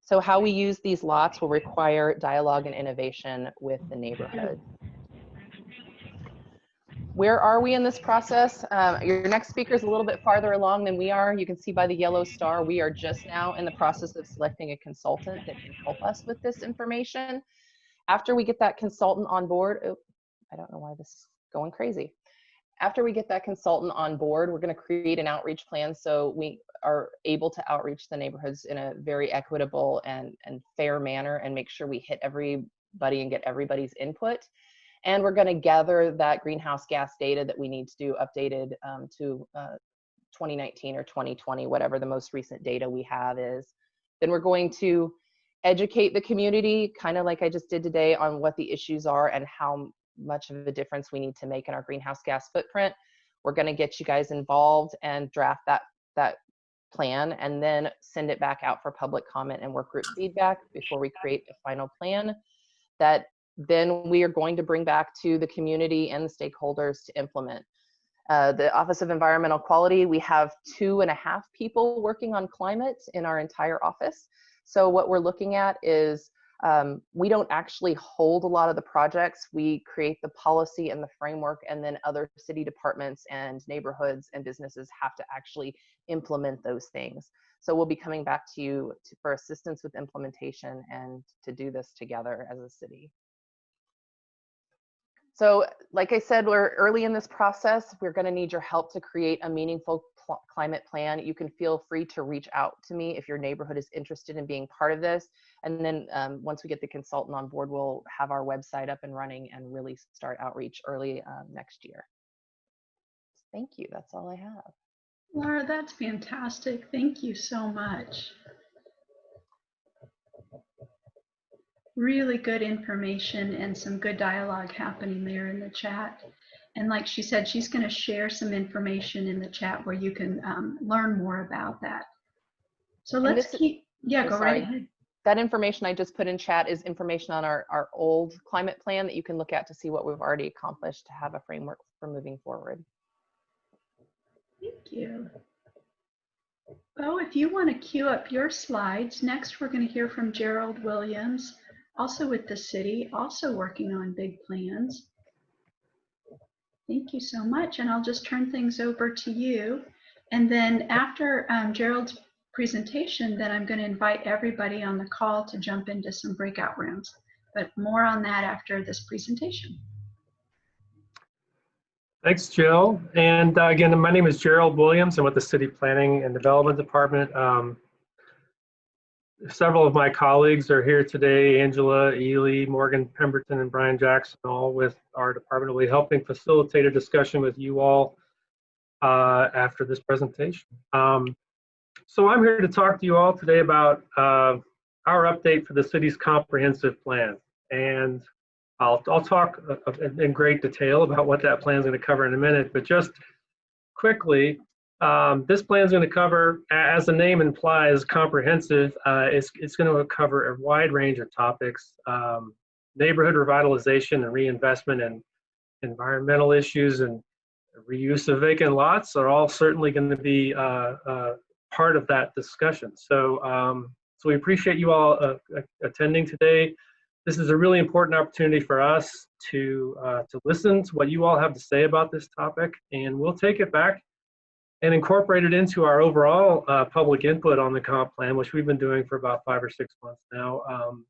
So how we use these lots will require dialogue and innovation with the neighborhood. Where are we in this process? Your next speaker is a little bit farther along than we are. You can see by the yellow star, we are just now in the process of selecting a consultant that can help us with this information. After we get that consultant on board, I don't know why this is going crazy. After we get that consultant on board, we're going to create an outreach plan. So are able to outreach the neighborhoods in a very equitable and fair manner and make sure we hit everybody and get everybody's input. And we're going to gather that greenhouse gas data that we need to do updated to 2019 or 2020, whatever the most recent data we have is. Then we're going to educate the community, kind of like I just did today, on what the issues are and how much of a difference we need to make in our greenhouse gas footprint. We're going to get you guys involved and draft that plan and then send it back out for public comment and work group feedback before we create a final plan that then we are going to bring back to the community and the stakeholders to implement. The Office of Environmental Quality, we have 2.5 people working on climate in our entire office. So what we're looking at is we don't actually hold a lot of the projects. We create the policy and the framework, and then other city departments and neighborhoods and businesses have to actually implement those things. So we'll be coming back to you for assistance with implementation and to do this together as a city. So like I said, we're early in this process. We're going to need your help to create a meaningful climate plan. You can feel free to reach out to me if your neighborhood is interested in being part of this. And then once we get the consultant on board, we'll have our website up and running and really start outreach early next year. Thank you. That's all I have. Laura, that's fantastic. Thank you so much. Really good information and some good dialogue happening there in the chat. And like she said, she's going to share some information in the chat where you can learn more about that. So let's keep, yeah, go right ahead. That information I just put in chat is information on our old climate plan that you can look at to see what we've already accomplished to have a framework for moving forward. Thank you. Bo, if you want to queue up your slides, next we're going to hear from Gerald Williams, also with the city, also working on big plans. Thank you so much. And I'll just turn things over to you. And then after Gerald's presentation, then I'm going to invite everybody on the call to jump into some breakout rooms. But more on that after this presentation. Thanks, Jill. And again, my name is Gerald Williams. I'm with the City Planning and Development Department. Several of my colleagues are here today: Angela, Ely, Morgan Pemberton, and Brian Jackson, all with our department. We'll be helping facilitate a discussion with you all after this presentation. So I'm here to talk to you all today about our update for the city's comprehensive plan. And I'll talk in great detail about what that plan is going to cover in a minute, but just quickly, this plan is going to cover, as the name implies, comprehensive. It's going to cover a wide range of topics. Neighborhood revitalization and reinvestment and environmental issues and reuse of vacant lots are all certainly going to be part of that discussion. So, so we appreciate you all attending today. This is a really important opportunity for us to listen to what you all have to say about this topic, and we'll take it back and incorporate it into our overall public input on the comp plan, which we've been doing for about 5 or 6 months now.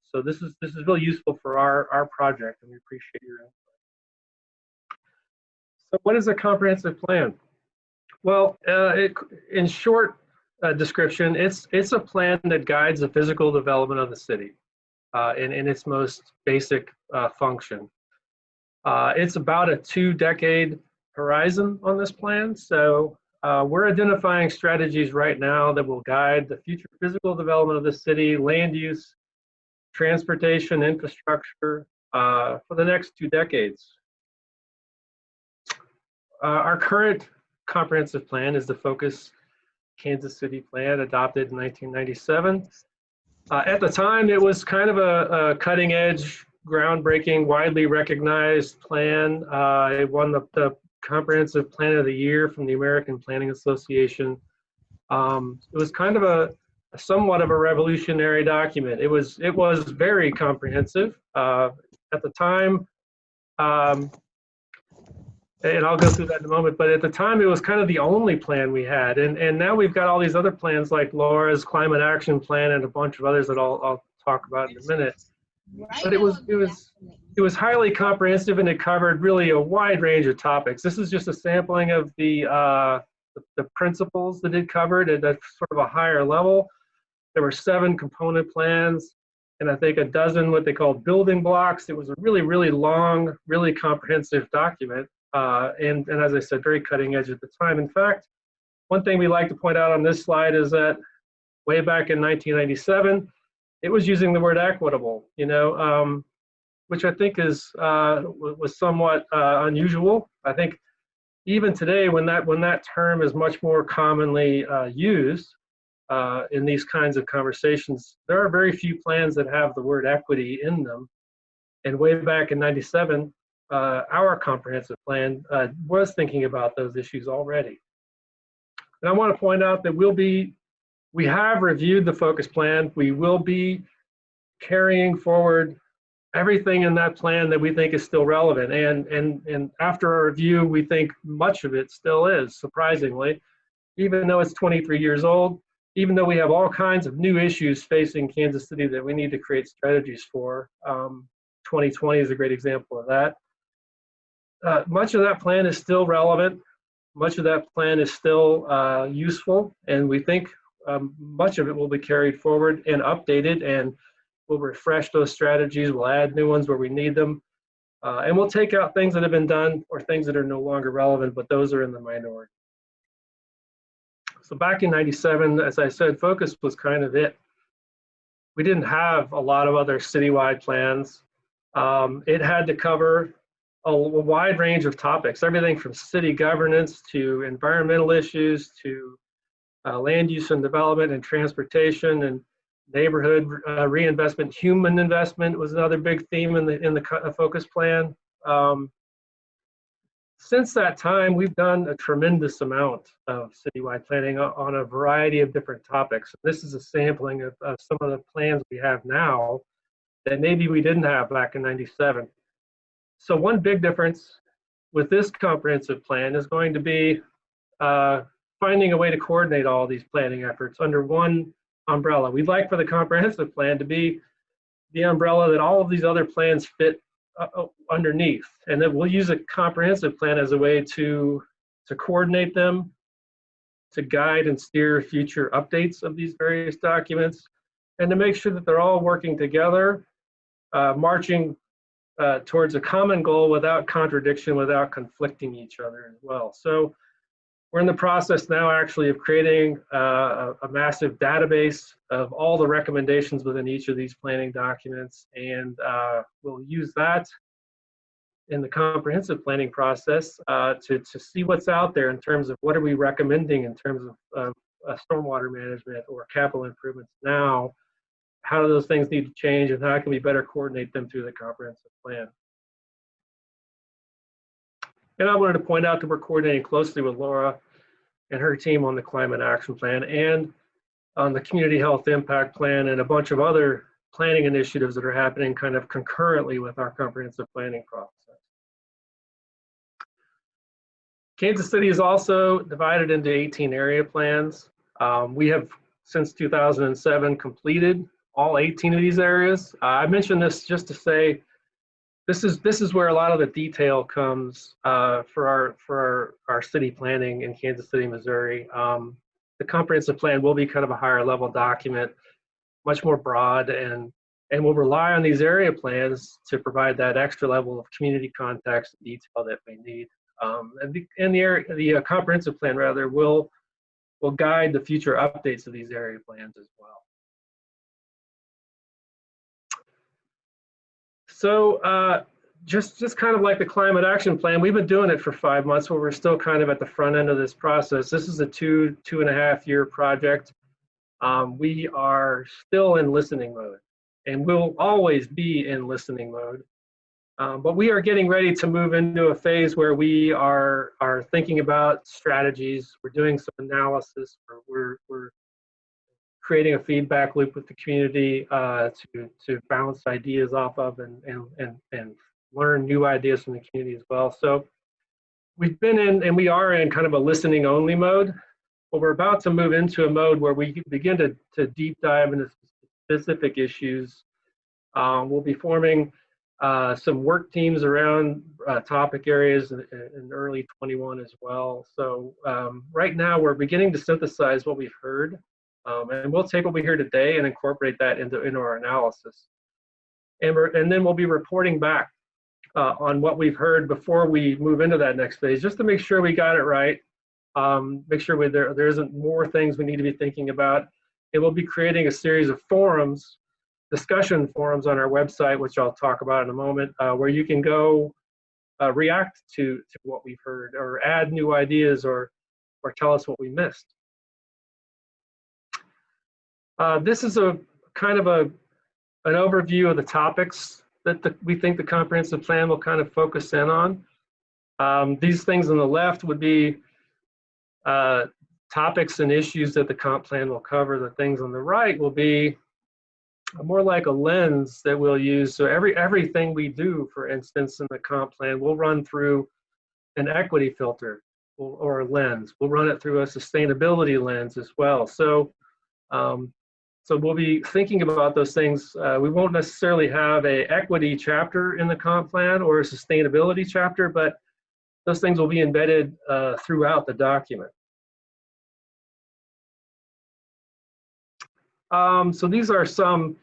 So this is really useful for our project, and we appreciate your input. So what is a comprehensive plan? Well, in short description, it's a plan that guides the physical development of the city in its most basic function. It's about a 2-decade horizon on this plan. So we're identifying strategies right now that will guide the future physical development of the city, land use, transportation, infrastructure for the next 2 decades. Our current comprehensive plan is the Focus Kansas City Plan, adopted in 1997. At the time, it was kind of a cutting edge, groundbreaking, widely recognized plan. It won the Comprehensive Plan of the Year from the American Planning Association. It was kind of a somewhat of a revolutionary document. It was very comprehensive. At the time, and I'll go through that in a moment, but at the time it was kind of the only plan we had. And now we've got all these other plans like Laura's Climate Action Plan and a bunch of others that I'll talk about in a minute. But it was highly comprehensive, and it covered really a wide range of topics. This is just a sampling of the the principles that it covered at sort of a higher level. There were 7 component plans, and I think a dozen what they called building blocks. It was a really, really long, really comprehensive document, and as I said, very cutting edge at the time. In fact, one thing we like to point out on this slide is that way back in 1997, it was using the word equitable, which I think was somewhat unusual. I think even today, when that term is much more commonly used in these kinds of conversations, there are very few plans that have the word equity in them. And way back in '97, our comprehensive plan was thinking about those issues already. And I want to point out that we have reviewed the focus plan. We will be carrying forward everything in that plan that we think is still relevant. And after our review, we think much of it still is, surprisingly, even though it's 23 years old, even though we have all kinds of new issues facing Kansas City that we need to create strategies for. 2020 is a great example of that. Much of that plan is still relevant. Much of that plan is still useful, and we think much of it will be carried forward and updated, and we'll refresh those strategies. We'll add new ones where we need them, and we'll take out things that have been done or things that are no longer relevant, but those are in the minority. So back in '97, as I said, focus was kind of it. We didn't have a lot of other citywide plans. It had to cover a wide range of topics, everything from city governance to environmental issues to land use and development and transportation and neighborhood reinvestment. Human investment was another big theme in the focus plan. Since that time, we've done a tremendous amount of citywide planning on a variety of different topics. This is a sampling of some of the plans we have now that maybe we didn't have back in '97. So one big difference with this comprehensive plan is going to be finding a way to coordinate all these planning efforts under one umbrella. We'd like for the comprehensive plan to be the umbrella that all of these other plans fit underneath, and then we'll use a comprehensive plan as a way to coordinate them, to guide and steer future updates of these various documents, and to make sure that they're all working together, marching towards a common goal without contradiction, without conflicting each other as well. So we're in the process now actually of creating a massive database of all the recommendations within each of these planning documents, and we'll use that in the comprehensive planning process to see what's out there in terms of what are we recommending in terms of stormwater management or capital improvements now. How do those things need to change, and how can we better coordinate them through the comprehensive plan? And I wanted to point out that we're coordinating closely with Laura and her team on the climate action plan and on the community health impact plan and a bunch of other planning initiatives that are happening kind of concurrently with our comprehensive planning process. Kansas City is also divided into 18 area plans. We have, since 2007, completed all 18 of these areas. I mentioned this just to say this is where a lot of the detail comes for our city planning in Kansas City, Missouri. The comprehensive plan will be kind of a higher level document, much more broad, and we'll rely on these area plans to provide that extra level of community context and detail that we need. And the comprehensive plan rather will guide the future updates of these area plans as well. So just kind of like the climate action plan, we've been doing it for 5 months, but we're still kind of at the front end of this process. This is a 2.5 year project. We are still in listening mode, and we'll always be in listening mode. But we are getting ready to move into a phase where we are thinking about strategies. We're doing some analysis. We're creating a feedback loop with the community to bounce ideas off of and learn new ideas from the community as well. So we've been in, and we are in kind of a listening only mode, but we're about to move into a mode where we begin to deep dive into specific issues. We'll be forming some work teams around topic areas in early 21 as well. So right now we're beginning to synthesize what we've heard, and we'll take what we hear today and incorporate that into our analysis. And then we'll be reporting back on what we've heard before we move into that next phase, just to make sure we got it right, make sure there isn't more things we need to be thinking about. And we'll be creating a series of forums, discussion forums on our website, which I'll talk about in a moment, where you can go react to what we've heard, or add new ideas, or tell us what we missed. This is a kind of an overview of the topics that we think the comprehensive plan will kind of focus in on. These things on the left would be topics and issues that the comp plan will cover. The things on the right will be more like a lens that we'll use. So everything we do, for instance, in the comp plan, we'll run through an equity filter or a lens. We'll run it through a sustainability lens as well. So we'll be thinking about those things. We won't necessarily have an equity chapter in the comp plan or a sustainability chapter, but those things will be embedded throughout the document. So these are some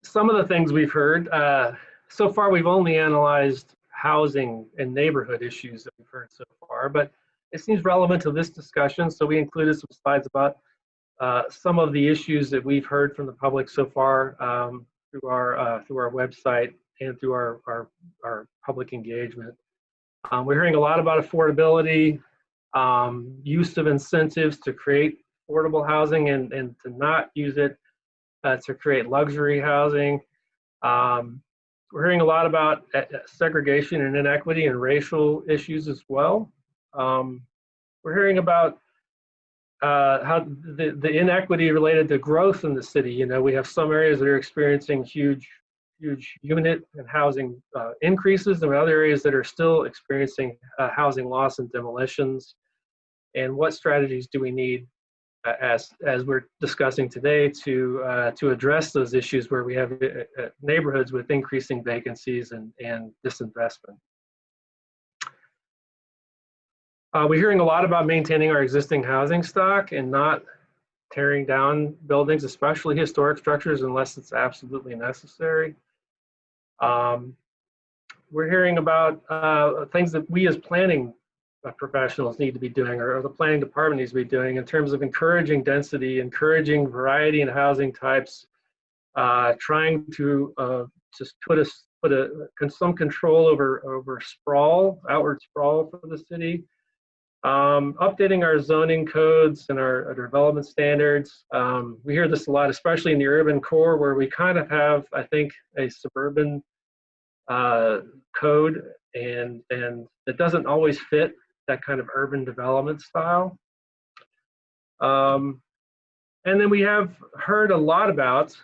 of the things we've heard. So far, we've only analyzed housing and neighborhood issues that we've heard so far, but it seems relevant to this discussion. So we included some slides about some of the issues that we've heard from the public so far through our website and through our public engagement. We're hearing a lot about affordability, use of incentives to create affordable housing and to not use it to create luxury housing. We're hearing a lot about segregation and inequity and racial issues as well. We're hearing about how the inequity related to growth in the city. You know, we have some areas that are experiencing huge unit and housing increases, and other areas that are still experiencing housing loss and demolitions. And what strategies do we need as we're discussing today to address those issues where we have neighborhoods with increasing vacancies and disinvestment. We're hearing a lot about maintaining our existing housing stock and not tearing down buildings, especially historic structures, unless it's absolutely necessary. We're hearing about things that we as planning professionals need to be doing, or the planning department needs to be doing, in terms of encouraging density, encouraging variety in housing types, trying to just put some control over sprawl, outward sprawl for the city, updating our zoning codes and our development standards. We hear this a lot, especially in the urban core, where we kind of have, I think, a suburban code, and it doesn't always fit that kind of urban development style. And then we have heard a lot about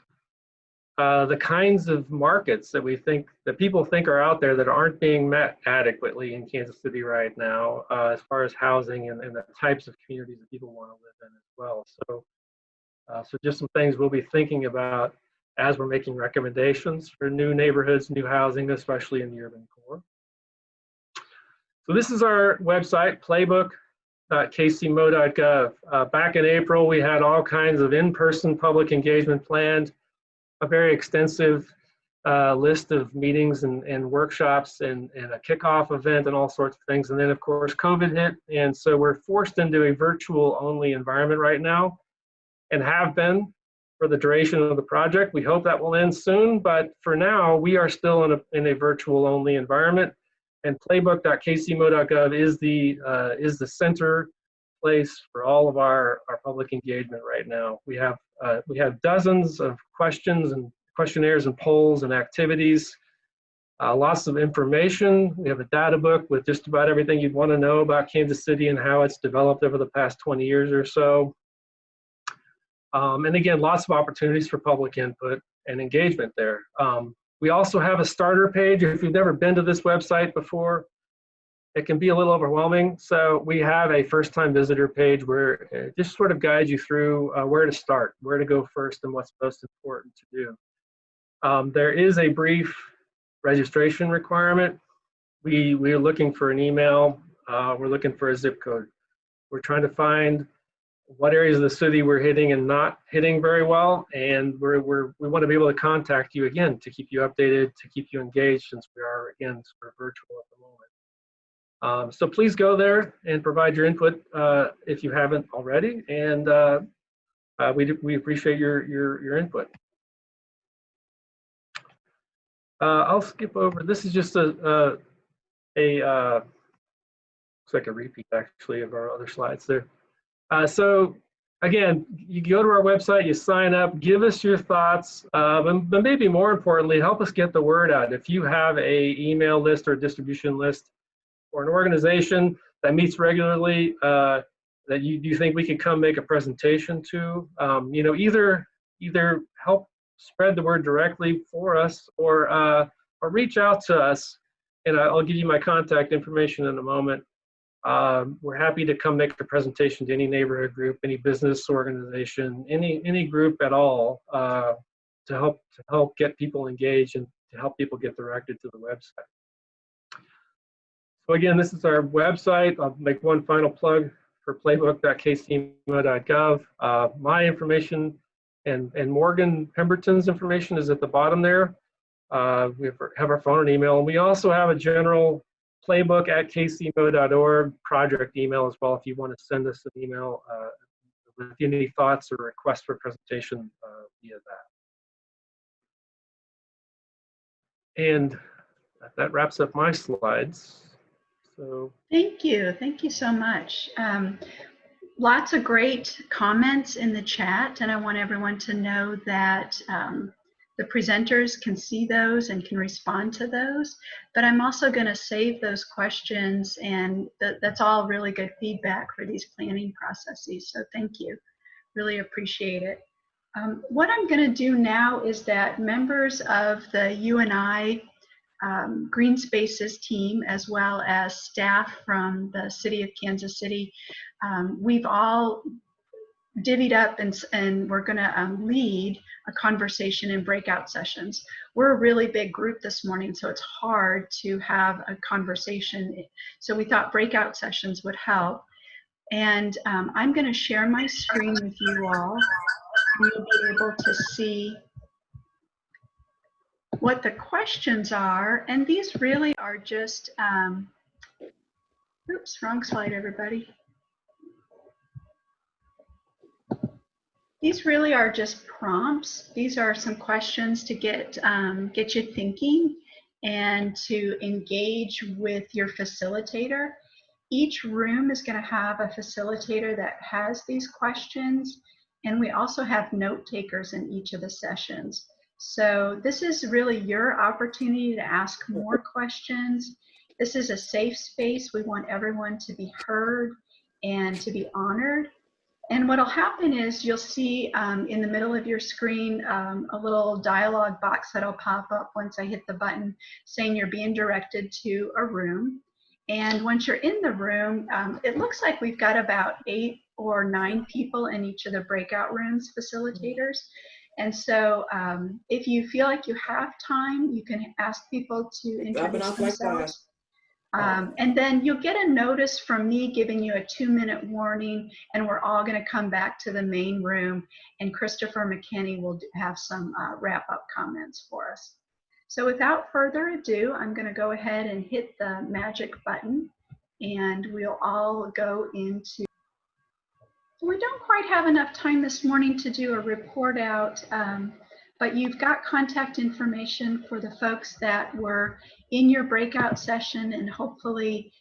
the kinds of markets that people think are out there that aren't being met adequately in Kansas City right now, as far as housing and the types of communities that people want to live in as well. So just some things we'll be thinking about as we're making recommendations for new neighborhoods, new housing, especially in the urban core. So this is our website, playbook.kcmo.gov. Back in April, we had all kinds of in-person public engagement planned, a very extensive list of meetings and workshops and a kickoff event and all sorts of things. And then, of course, COVID hit. And so we're forced into a virtual-only environment right now, and have been for the duration of the project. We hope that will end soon, but for now, we are still in a virtual-only environment. And playbook.kcmo.gov is the center place for all of our public engagement right now. We have dozens of questions and questionnaires and polls and activities, lots of information. We have a data book with just about everything you'd want to know about Kansas City and how it's developed over the past 20 years or so. And again, lots of opportunities for public input and engagement there. We also have a starter page. If you've never been to this website before, it can be a little overwhelming. So we have a first-time visitor page where it just sort of guides you through where to start, where to go first, and what's most important to do. There is a brief registration requirement. We're looking for an email. We're looking for a zip code. We're trying to find what areas of the city we're hitting and not hitting very well, and we want to be able to contact you again to keep you updated, to keep you engaged, since we are again sort of virtual at the moment. So please go there and provide your input if you haven't already, and we appreciate your input. I'll skip over. This is just looks like a repeat actually of our other slides there. So again, you go to our website, you sign up, give us your thoughts, but maybe more importantly, help us get the word out. If you have a email list or distribution list or an organization that meets regularly that you think we could come make a presentation to, you know, either help spread the word directly for us, or reach out to us, and I'll give you my contact information in a moment. We're happy to come make a presentation to any neighborhood group, any business organization, any group at all, to help get people engaged and to help people get directed to the website. So again, this is our website. I'll make one final plug for playbook.kcma.gov. My information and Morgan Pemberton's information is at the bottom there. We have our phone and email, and we also have a general playbook@kcmo.org project email as well, if you want to send us an email with any thoughts or requests for presentation via that. And that wraps up my slides. So Thank you so much. Lots of great comments in the chat, and I want everyone to know that the presenters can see those and can respond to those, but I'm also going to save those questions, and that's all really good feedback for these planning processes, so thank you. Really appreciate it. What I'm going to do now is that members of the UNI Green Spaces team, as well as staff from the City of Kansas City, we've all divvied up and we're going to lead a conversation in breakout sessions. We're a really big group this morning, so it's hard to have a conversation. So we thought breakout sessions would help. And I'm going to share my screen with you all. You'll be able to see what the questions are. And these really are just, oops, wrong slide, everybody. These really are just prompts. These are some questions to get you thinking and to engage with your facilitator. Each room is going to have a facilitator that has these questions, and we also have note takers in each of the sessions. So this is really your opportunity to ask more questions. This is a safe space. We want everyone to be heard and to be honored. And what'll happen is you'll see in the middle of your screen a little dialog box that'll pop up once I hit the button saying you're being directed to a room. And once you're in the room, it looks like we've got about 8 or 9 people in each of the breakout rooms, facilitators. And so if you feel like you have time, you can ask people to introduce themselves. And then you'll get a notice from me giving you a 2-minute warning, and we're all going to come back to the main room, and Christopher McKinney will have some wrap-up comments for us. So without further ado, I'm going to go ahead and hit the magic button, and we'll all go into. We don't quite have enough time this morning to do a report out, but you've got contact information for the folks that were in your breakout session and hopefully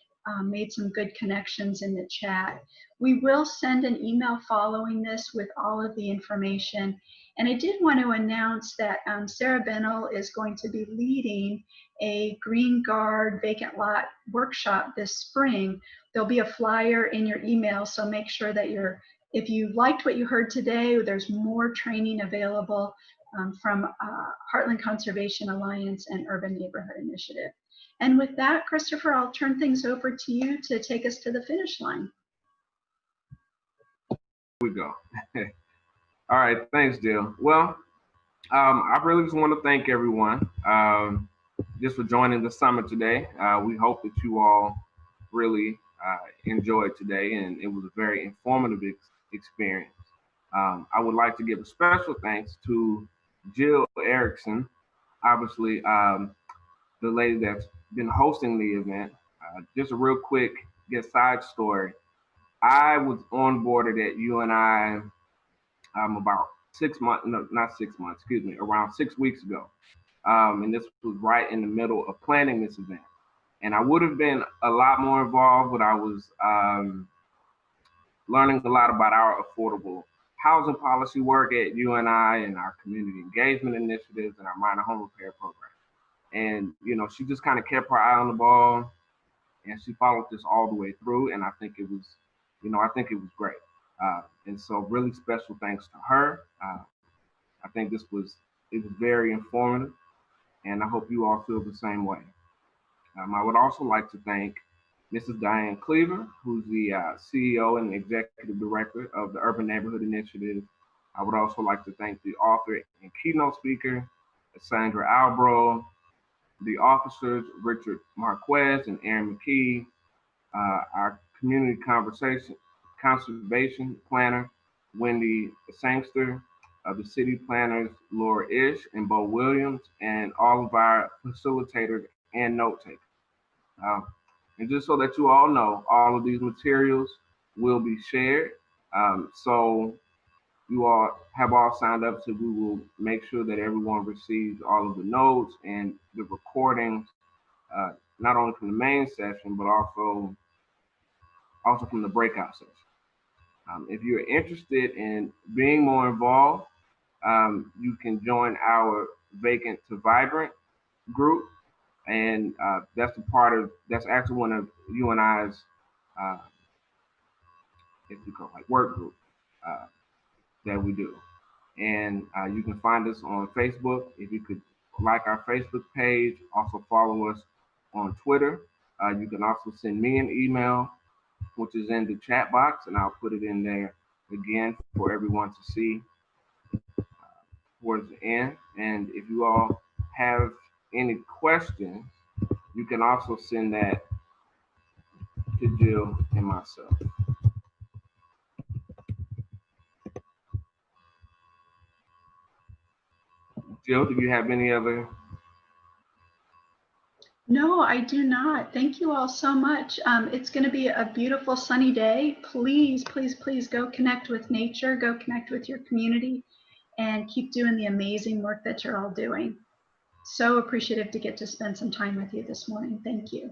made some good connections in the chat. We will send an email following this with all of the information. And I did want to announce that Sarah Bennell is going to be leading a Green Guard vacant lot workshop this spring. There'll be a flyer in your email, so make sure that if you liked what you heard today, there's more training available from Heartland Conservation Alliance and Urban Neighborhood Initiative. And with that, Christopher, I'll turn things over to you to take us to the finish line. Here we go. All right, thanks, Jill. Well, I really just want to thank everyone. just for joining the summit today. We hope that you all really enjoyed today, and it was a very informative experience. I would like to give a special thanks to Jill Erickson, obviously the lady that's been hosting the event. Just a real quick side story. I was onboarded at UNI about 6 months, no, not 6 months, excuse me, around 6 weeks ago. And this was right in the middle of planning this event. And I would have been a lot more involved, but I was learning a lot about our affordable housing policy work at UNI and our community engagement initiatives and our minor home repair program. And, you know, she just kind of kept her eye on the ball, and she followed this all the way through. And I think it was, you know, I think it was great. And so really special thanks to her. I think it was very informative, and I hope you all feel the same way. I would also like to thank Mrs. Diane Cleaver, who's the CEO and Executive Director of the Urban Neighborhood Initiative. I would also like to thank the author and keynote speaker, Sandra Albro, the officers, Richard Marquez and Aaron McKee, our community conservation planner, Wendy Sangster, the city planners, Laura Ish and Bo Williams, and all of our facilitators and note takers. And just so that you all know, all of these materials will be shared. So you all have all signed up, so we will make sure that everyone receives all of the notes and the recordings, not only from the main session, but also from the breakout session. If you're interested in being more involved, you can join our Vacant to Vibrant group. And that's actually one of UNI's, if you call it like work group that we do. And you can find us on Facebook. If you could like our Facebook page, also follow us on Twitter. You can also send me an email, which is in the chat box, and I'll put it in there again for everyone to see towards the end. And if you all have any questions, you can also send that to Jill and myself. Jill, do you have any other? No, I do not. Thank you all so much. It's going to be a beautiful sunny day. Please, please, please go connect with nature, go connect with your community, and keep doing the amazing work that you're all doing. So appreciative to get to spend some time with you this morning. Thank you.